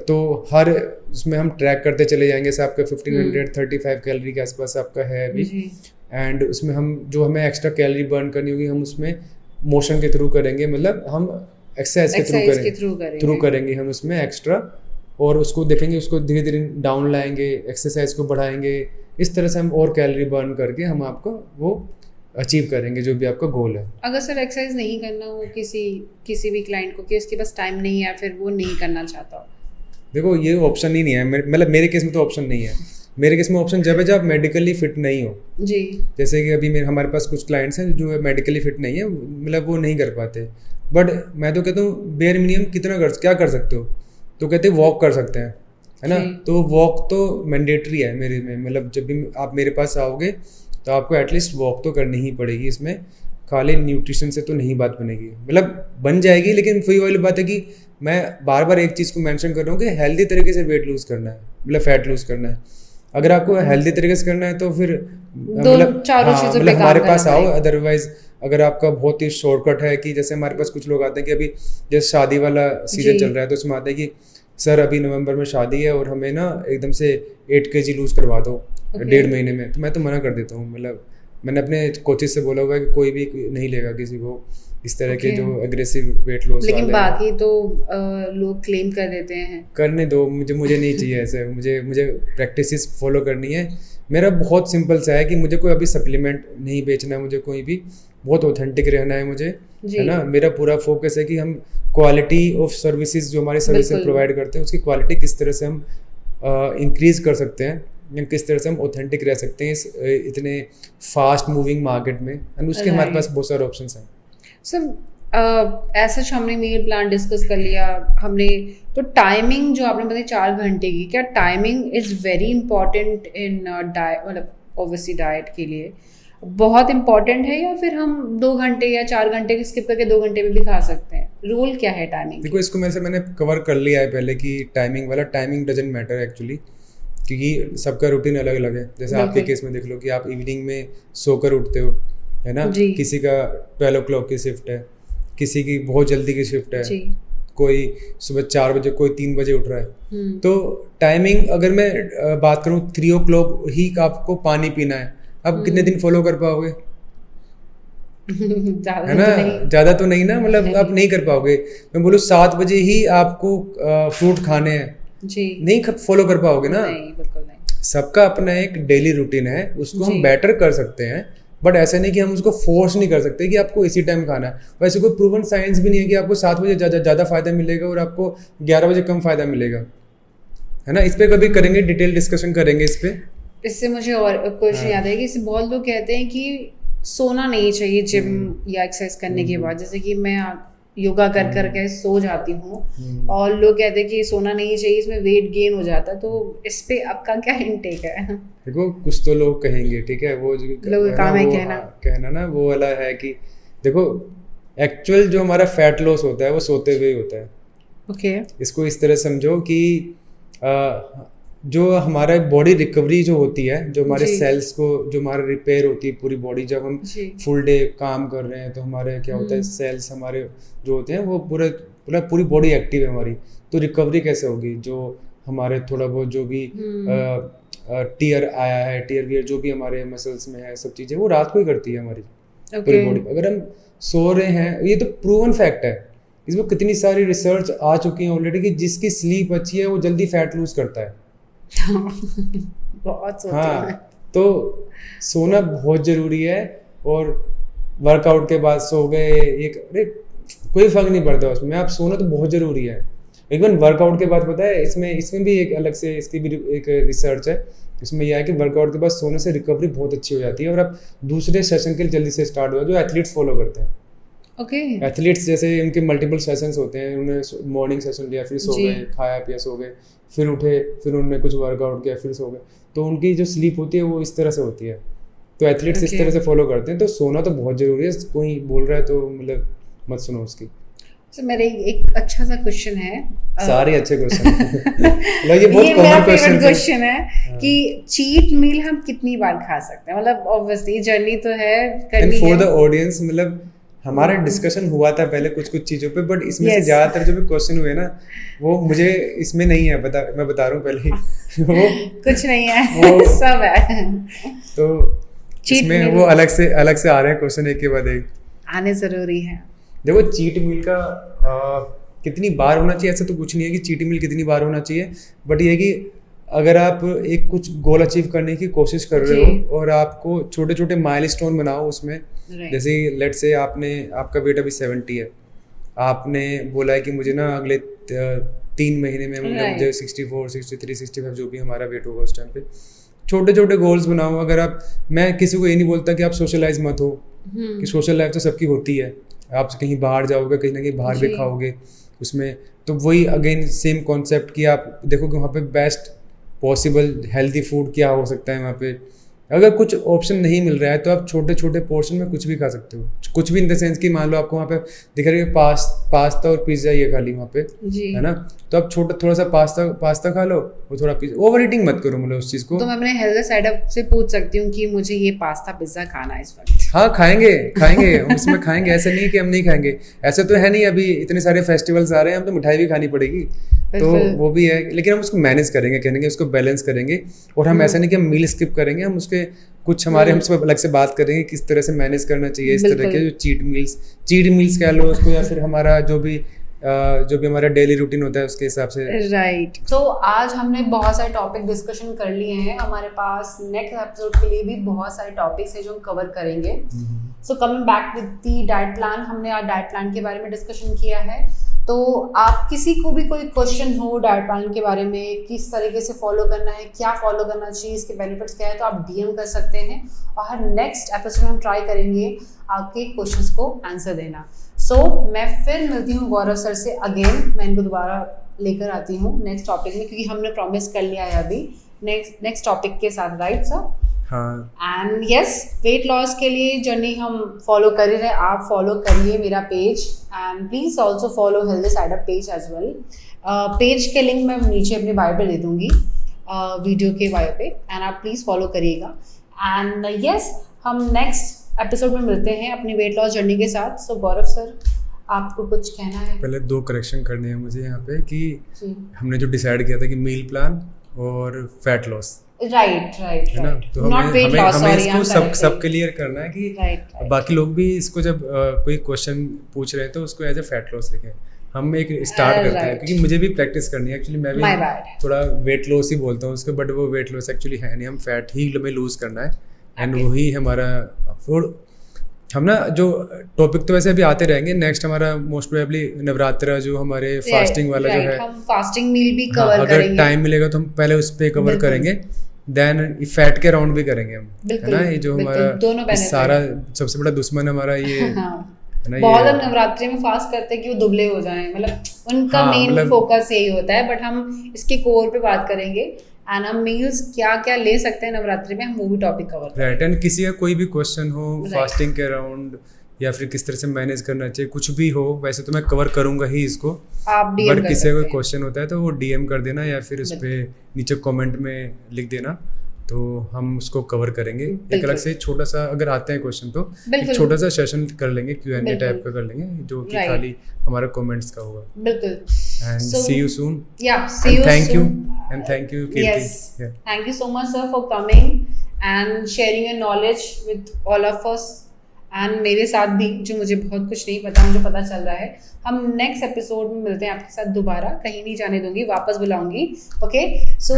तो हर उसमें हम ट्रैक करते चले जाएंगे। जैसे आपका 1535 कैलोरी के आसपास आपका है अभी, एंड उसमें हम जो हमें एक्स्ट्रा कैलोरी बर्न करनी होगी हम उसमें मोशन के थ्रू करेंगे, मतलब हम एक्सरसाइज के थ्रू करेंगे हम उसमें एक्स्ट्रा, और उसको देखेंगे, उसको धीरे धीरे डाउन लाएंगे, एक्सरसाइज को बढ़ाएंगे, इस तरह से हम और कैलोरी बर्न करके हम आपको वो अचीव करेंगे जो भी आपका गोल है। अगर सर एक्सरसाइज नहीं करना हो किसी भी क्लाइंट को, कि उसके पास टाइम नहीं है, फिर वो नहीं करना चाहता हो, देखो ये ऑप्शन ही नहीं है, मतलब मेरे केस में तो ऑप्शन नहीं है। मेरे केस में ऑप्शन जब है जब मेडिकली फिट नहीं हो जी। जैसे कि अभी हमारे पास कुछ क्लाइंट्स हैं जो मेडिकली फिट नहीं है, मतलब वो नहीं कर पाते, बट मैं तो कहता हूँ बेयर मिनिमम क्या कर सकते हो, तो कहते हैं वॉक कर सकते हैं, है ना। तो वॉक तो मैंडेटरी है मेरे में, मतलब जब भी आप मेरे पास आओगे तो आपको एटलीस्ट वॉक तो करनी ही पड़ेगी। इसमें खाली न्यूट्रिशन से तो नहीं बात बनेगी, मतलब बन जाएगी, लेकिन वही वाली बात है कि मैं बार बार एक चीज़ को मेंशन कर रहा हूँ कि हेल्दी तरीके से वेट लूज़ करना है, मतलब फैट लूज़ करना है। अगर आपको हेल्दी तरीके से करना है तो फिर मतलब हमारे पास आओ, अदरवाइज अगर आपका बहुत ही शॉर्टकट है कि जैसे हमारे पास कुछ लोग आते हैं कि अभी जैसे शादी वाला सीजन चल रहा है, तो उसमें आते हैं कि सर अभी नवंबर में शादी है और हमें ना एकदम से 8 kg लूज करवा दो 1.5 महीने में, तो मैं तो मना कर देता हूँ। मतलब मैंने अपने कोचेस से बोला हुआ है कि कोई भी नहीं लेगा किसी को इस तरह के जो एग्रेसिव वेट लॉस, लेकिन बाकी तो लोग क्लेम कर देते हैं। करने दो, मुझे नहीं चाहिए ऐसे, मुझे प्रैक्टिसेस फॉलो करनी है। मेरा बहुत सिंपल सा है कि मुझे कोई अभी सप्लीमेंट नहीं बेचना है, मुझे कोई भी बहुत ऑथेंटिक रहना है मुझे, है ना। मेरा पूरा फोकस है कि हम क्वालिटी ऑफ सर्विसेज जो हमारे सर्विसेज प्रोवाइड करते हैं उसकी क्वालिटी किस तरह से हम इंक्रीज कर सकते हैं, या किस तरह से हम ऑथेंटिक रह सकते हैं इस इतने फास्ट मूविंग मार्केट में, एंड उसके हमारे पास बहुत सारे ऑप्शंस हैं। सर ऐसा हमने मील प्लान डिस्कस कर लिया हमने, तो टाइमिंग जो आपने बताई 4 घंटे की, क्या timing is very important in diet, मतलब ऑब्वियसली डाइट के लिए बहुत इंपॉर्टेंट है, या फिर हम 2 घंटे या 4 घंटे स्किप करके 2 घंटे में भी खा सकते हैं? रूल क्या है टाइमिंग? देखो इसको मैंने कवर कर लिया है पहले कि टाइमिंग वाला, टाइमिंग डजंट मैटर एक्चुअली, क्योंकि सबका रूटीन अलग अलग है। जैसे आपके केस में देख लो कि आप इवनिंग में सोकर उठते हो, है ना, किसी का 12 o'clock की शिफ्ट है, किसी की बहुत जल्दी की शिफ्ट है, कोई सुबह 4 बजे, कोई 3 बजे उठ रहा है। तो टाइमिंग अगर मैं बात करूँ 3 o'clock ही आपको पानी पीना है, अब कितने दिन फॉलो कर पाओगे? है ना, ज़्यादा तो नहीं ना, मतलब आप नहीं कर पाओगे। मैं बोलूँ 7 बजे ही आपको फ्रूट खाने हैं, नहीं फॉलो कर पाओगे ना। नहीं, बिल्कुल नहीं। सबका अपना एक डेली रूटीन है, उसको हम बेटर कर सकते हैं, बट ऐसा नहीं कि हम उसको फोर्स नहीं कर सकते कि आपको इसी टाइम खाना है। वैसे कोई प्रूवन साइंस भी नहीं है कि आपको 7 बजे ज़्यादा फ़ायदा मिलेगा और आपको 11 बजे कम फ़ायदा मिलेगा, है ना। इस पर कभी करेंगे, डिटेल डिस्कशन करेंगे इस पर। इससे मुझे और क्वेश्चन याद है कि इससे बहुत लोग कहते हैं कि सोना नहीं चाहिए जिम या एक्सरसाइज करने के बाद। जैसे कि मैं योगा कर करके सो जाती हूँ और लोग कहते हैं कि सोना नहीं चाहिए, इसमें वेट गेन हो जाता है। तो इस पे आपका क्या इनटेक है? देखो कुछ तो लोग कहेंगे, ठीक है, वो लोग काम है कहना ना, वो वाला है कि देखो एक्चुअल जो हमारा फैट लॉस होता है वो सोते हुए होता है। ओके, इसको इस तरह समझो कि जो हमारा बॉडी रिकवरी जो होती है, जो हमारे सेल्स को, जो हमारा रिपेयर होती है पूरी बॉडी, जब हम फुल डे काम कर रहे हैं तो हमारे क्या होता है, सेल्स हमारे जो होते हैं वो पूरी बॉडी एक्टिव है हमारी। तो रिकवरी कैसे होगी? जो हमारे थोड़ा बहुत जो भी टीयर आया है, टीयर वियर जो भी हमारे मसल्स में है, सब चीज़ें वो रात को ही करती है हमारी पूरी बॉडी। अगर हम सो रहे हैं, ये तो प्रूवन फैक्ट है, इसमें कितनी सारी रिसर्च आ चुकी है ऑलरेडी कि जिसकी स्लीप अच्छी है वो जल्दी फैट लूज करता है। बहुत सोते हैं। तो सोना बहुत ज़रूरी है, और वर्कआउट के बाद सो गए, अरे कोई फर्क नहीं पड़ता उसमें, आप सोना तो बहुत ज़रूरी है। इवन वर्कआउट के बाद पता है, इसमें भी एक अलग से इसकी भी एक रिसर्च है। इसमें यह है कि वर्कआउट के बाद सोने से रिकवरी बहुत अच्छी हो जाती है और आप दूसरे सेशन के लिए जल्दी से स्टार्ट हो, जो एथलीट्स फॉलो करते हैं। एथलीट्स जैसे उनके मल्टीपल सेशंस होते हैं, उन्होंने मॉर्निंग सेशन लिया, फिर सो गए, खाया पिया सो गए, फिर उठे, फिर उन्होंने कुछ वर्कआउट किया, फिर सो गए, तो उनकी जो स्लीप होती है वो इस तरह से होती है। तो एथलीट्स इस तरह से फॉलो करते हैं। तो सोना तो बहुत ज़रूरी है, कोई बोल रहा है तो मतलब मत सुनो उसकी। मेरा एक अच्छा सा क्वेश्चन है, सारे अच्छे क्वेश्चन मतलब ये बहुत कॉमन क्वेश्चन है कि चीट मील हम कितनी बार खा सकते हैं? मतलब ऑब्वियसली जर्नी तो है करनी है। फॉर द ऑडियंस, मतलब हमारा डिस्कशन हुआ था पहले कुछ चीज़ों पे, बट इसमें से ज़्यादातर जो भी क्वेश्चन हुए ना वो मुझे इसमें नहीं है, मैं बता रहा हूँ पहले ही वो कुछ नहीं है, वो सब है। तो इसमें वो अलग से आ रहे हैं क्वेश्चन, एक के बाद एक आने ज़रूरी है। देखो चीट मील का कितनी बार होना चाहिए, ऐसा तो कुछ नहीं है कि चीट मील कितनी बार होना चाहिए, बट ये कि अगर आप एक कुछ गोल अचीव करने की कोशिश कर रहे हो और आपको छोटे छोटे माइलस्टोन बनाओ उसमें। जैसे लेट से आपका वेट अभी 70 है, आपने बोला है कि मुझे ना अगले 3 महीने में मुझे 64, 63, 65 जो भी हमारा वेट होगा उस टाइम पे छोटे छोटे गोल्स बनाओ। अगर मैं किसी को ये नहीं बोलता कि आप सोशलाइज मत हो, कि सोशल लाइफ तो सबकी होती है, आप कहीं बाहर जाओगे, कहीं ना कहीं बाहर भी खाओगे उसमें, तो वही अगेन सेम कॉन्सेप्ट कि आप देखो कि वहाँ पे बेस्ट पॉसिबल हेल्दी फूड क्या हो सकता है वहाँ पे। अगर कुछ ऑप्शन नहीं मिल रहा है तो आप छोटे छोटे पोर्शन में कुछ भी खा सकते हो, कुछ भी इन द सेंस कि मान लो आपको वहाँ पे दिख रहा है पास्ता और पिज्ज़ा ये खा ली वहाँ पे, है ना, तो आप थोड़ा सा पास्ता खा लो और थोड़ा पिज्जा, ओवर ईटिंग मत करो मतलब उस चीज़ को। तो मैं अपने हेल्थ साइड से पूछ सकती हूँ कि मुझे ये पास्ता पिज्ज़ा खाना है इस वक्त? हाँ खाएंगे उसमें खाएंगे, ऐसा नहीं कि हम नहीं खाएंगे, ऐसा तो है नहीं। अभी इतने सारे फेस्टिवल्स आ रहे हैं, हम तो मिठाई भी खानी पड़ेगी, तो वो भी है, लेकिन हम उसको मैनेज करेंगे, कहेंगे उसको बैलेंस करेंगे। और हम ऐसा नहीं कि हम मील स्किप करेंगे, हम उसके कुछ हमसे अलग से बात करेंगे किस तरह से मैनेज करना चाहिए इस तरह के जो चीट मील्स कह लो उसको, या फिर हमारा जो भी हमारा डेली रूटीन होता है उसके हिसाब से। राइट। तो आज हमने बहुत सारे टॉपिक डिस्कशन कर लिए हैं, हमारे पास नेक्स्ट एपिसोड के लिए भी बहुत सारे टॉपिक्स हैं जो हम कवर करेंगे। So coming back with the diet plan, हमने आज डाइट प्लान के बारे में डिस्कशन किया है। तो आप किसी को भी कोई क्वेश्चन हो डाइट प्लान के बारे में, किस तरीके से फॉलो करना है, क्या फॉलो करना चाहिए, इसके बेनिफिट्स क्या है, तो आप डीएम कर सकते हैं और हर नेक्स्ट एपिसोड में हम ट्राई करेंगे आपके क्वेश्चंस को आंसर देना। सो मैं फिर मिलती हूँ गौरव सर से अगेन, मैं इनको दोबारा लेकर आती हूँ नेक्स्ट टॉपिक में, क्योंकि हमने प्रॉमिस कर लिया है अभी नेक्स्ट टॉपिक के साथ, राइट सर? हाँ, एंड यस, वेट लॉस के लिए जर्नी हम फॉलो कर ही रहे, आप फॉलो करिए मेरा page and please also follow Healthy side Up page as well. Page के लिंक मैं नीचे अपने बायो पे दे दूँगी, वीडियो के बायो पे, एंड आप प्लीज़ फॉलो करिएगा। एंड यस, हम नेक्स्ट एपिसोड में मिलते हैं अपनी वेट लॉस जर्नी के साथ। सो गौरव सर, आपको कुछ कहना है? पहले 2 करेक्शन करने हैं मुझे यहाँ पे कि जी, हमने जो डिसाइड किया था कि मील प्लान और फैट लॉस, राइट है ना, तो नॉट वेट लॉस, हमें सॉरी, इसको सब क्लियर करना है कि राइट बाकी लोग भी इसको जब कोई क्वेश्चन पूछ रहे हैं तो उसको एज ए फैट लॉस लिखें। हम एक स्टार्ट करते हैं, right. क्योंकि मुझे भी प्रैक्टिस करनी है एक्चुअली, मैं भी माय बैड, थोड़ा वेट लॉस ही बोलता हूँ उसको, बट वो वेट लॉस एक्चुअली है नहीं, हम फैट ही हमें लूज करना है एंड Okay. वही हमारा। और हम ना जो टॉपिक तो वैसे अभी आते रहेंगे, नेक्स्ट हमारा मोस्ट प्रोबेबली नवरात्रा जो हमारे फास्टिंग वाला जो है, हम फास्टिंग मील भी हाँ, कवर अगर करेंगे। टाइम मिलेगा तो हम पहले उस पे कवर बिल्कुल। करेंगे, देन फैट के राउंड भी करेंगे हम, है बिल्कुल, ना। ये जो बिल्कुल, हमारा दोनों ये benefit। सारा सबसे बड़ा दुश्मन हमारा ये है हाँ, ना, बहुत ये लोग नवरात्रि में फास्ट करते हैं कि वो दुबले हो जाएं, मतलब उनका हाँ, मेन मतलब- फोकस यही होता है, बट हम इसके कोर पे बात करेंगे एंड हम मील्स क्या क्या ले सकते हैं नवरात्रि में, हम वो भी टॉपिक कवर करेंगे। राइट। एंड किसी का कोई भी क्वेश्चन हो Right. फास्टिंग के अराउंड या फिर किस तरह से मैनेज करना चाहिए, कुछ भी हो, वैसे तो मैं कवर करूंगा ही इसको, आप डीएम बट कर किसी सकते का कोई हैं। क्वेश्चन होता है तो वो डीएम कर देना या फिर उस पे नीचे कमेंट में लिख देना, तो हम उसको कवर करेंगे। एक बिल्कुल। अलग से छोटा सा अगर आते हैं क्वेश्चन तो एक बिल्कुल। छोटा सा सेशन कर लेंगे, Q&A बिल्कुल। टाइप का कर लेंगे, जो कि Right. खाली हमारा कमेंट्स का होगा। बिल्कुल। And So, see you soon, Yeah, see you thank you soon. And thank you Yes, Kirti. thank you so much sir for coming and sharing your knowledge with all of us and मेरे साथ भी, जो मुझे बहुत कुछ नहीं पता, मुझे पता चल रहा है। हम नेक्स्ट एपिसोड में मिलते हैं आपके साथ दोबारा, कहीं नहीं जाने दूंगी, वापस बुलाऊंगी। Okay, so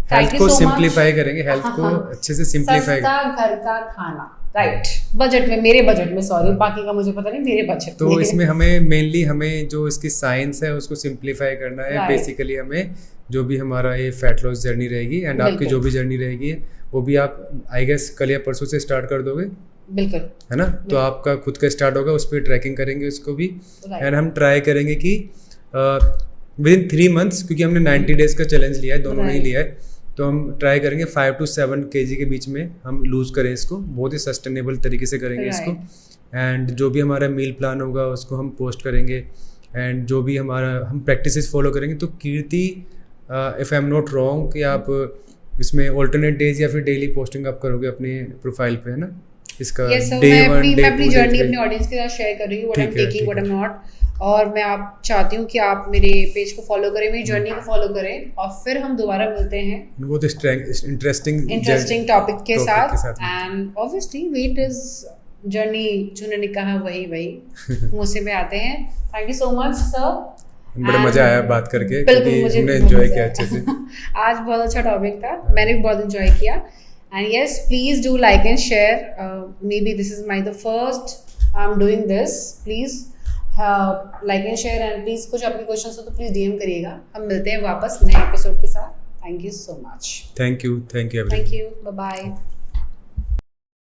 thank health you को सो मच। सिंप्लीफाई करेंगे, हेल्थ को अच्छे से सिंप्लीफाई सस्ता घर का खाना, राइट, बजट में, मेरे बजट में, सॉरी बाकी का मुझे पता नहीं, मेरे बजट तो में। इसमें हमें मेनली हमें जो इसकी साइंस है उसको सिंप्लीफाई करना है। Right. बेसिकली हमें जो भी हमारा ये फैट लॉस जर्नी रहेगी एंड आपकी बिल्कुल। जो भी जर्नी रहेगी वो भी आप आई गेस कल या परसों से स्टार्ट कर दोगे, बिल्कुल, है ना, तो आपका खुद का स्टार्ट होगा, उस पर ट्रैकिंग करेंगे उसको भी। Right. एंड हम ट्राई करेंगे कि विद इन 3 months, क्योंकि हमने 90 डेज का चैलेंज लिया है, दोनों ने ही Right. लिया है, तो हम ट्राई करेंगे 5 to 7 kg के बीच में हम लूज़ करें इसको, बहुत ही सस्टेनेबल तरीके से करेंगे इसको। एंड जो भी हमारा मील प्लान होगा उसको हम पोस्ट करेंगे, एंड जो भी हमारा हम प्रैक्टिसेस फॉलो करेंगे। तो Kirti, if I am not wrong, कि आप इसमें ऑल्टरनेट डेज या फिर डेली पोस्टिंग आप करोगे अपने प्रोफाइल पे, है ना, इसका Yes, so day मैं 1, अपनी day मैं अपनी 2, day जर्नी 3। अपने ऑडियंस के साथ शेयर कर रही हूँ, व्हाट आई एम ठीक है, टेकिंग, व्हाट ठीक आई एम नॉट, और मैं आप चाहती हूँ कि आप मेरे पेज को फॉलो करें, मेरी जर्नी को फॉलो करें, और फिर हम दोबारा मिलते हैं वो तो इंटरेस्टिंग टॉपिक के साथ। साथ। And obviously weight is journey, जिन्होंने कहा वही मुझसे में आते हैं। Thank you so much sir, बड़ा मजा आया बात करके, बिल्कुल, क्योंकि मुझे हमने भी एंजॉय बहुत किया मजा अच्छे से। आया। आज बहुत अच्छा टॉपिक था, मैंने भी बहुत एंजॉय किया। And yes, please do like and share, may be this is my the first I am doing this, please like and share, and please कुछ अपने क्वेश्चन हो तो प्लीज डीएम करिएगा। हम मिलते हैं वापस नए एपिसोड के साथ। Thank you so much, thank you thank you, bye bye.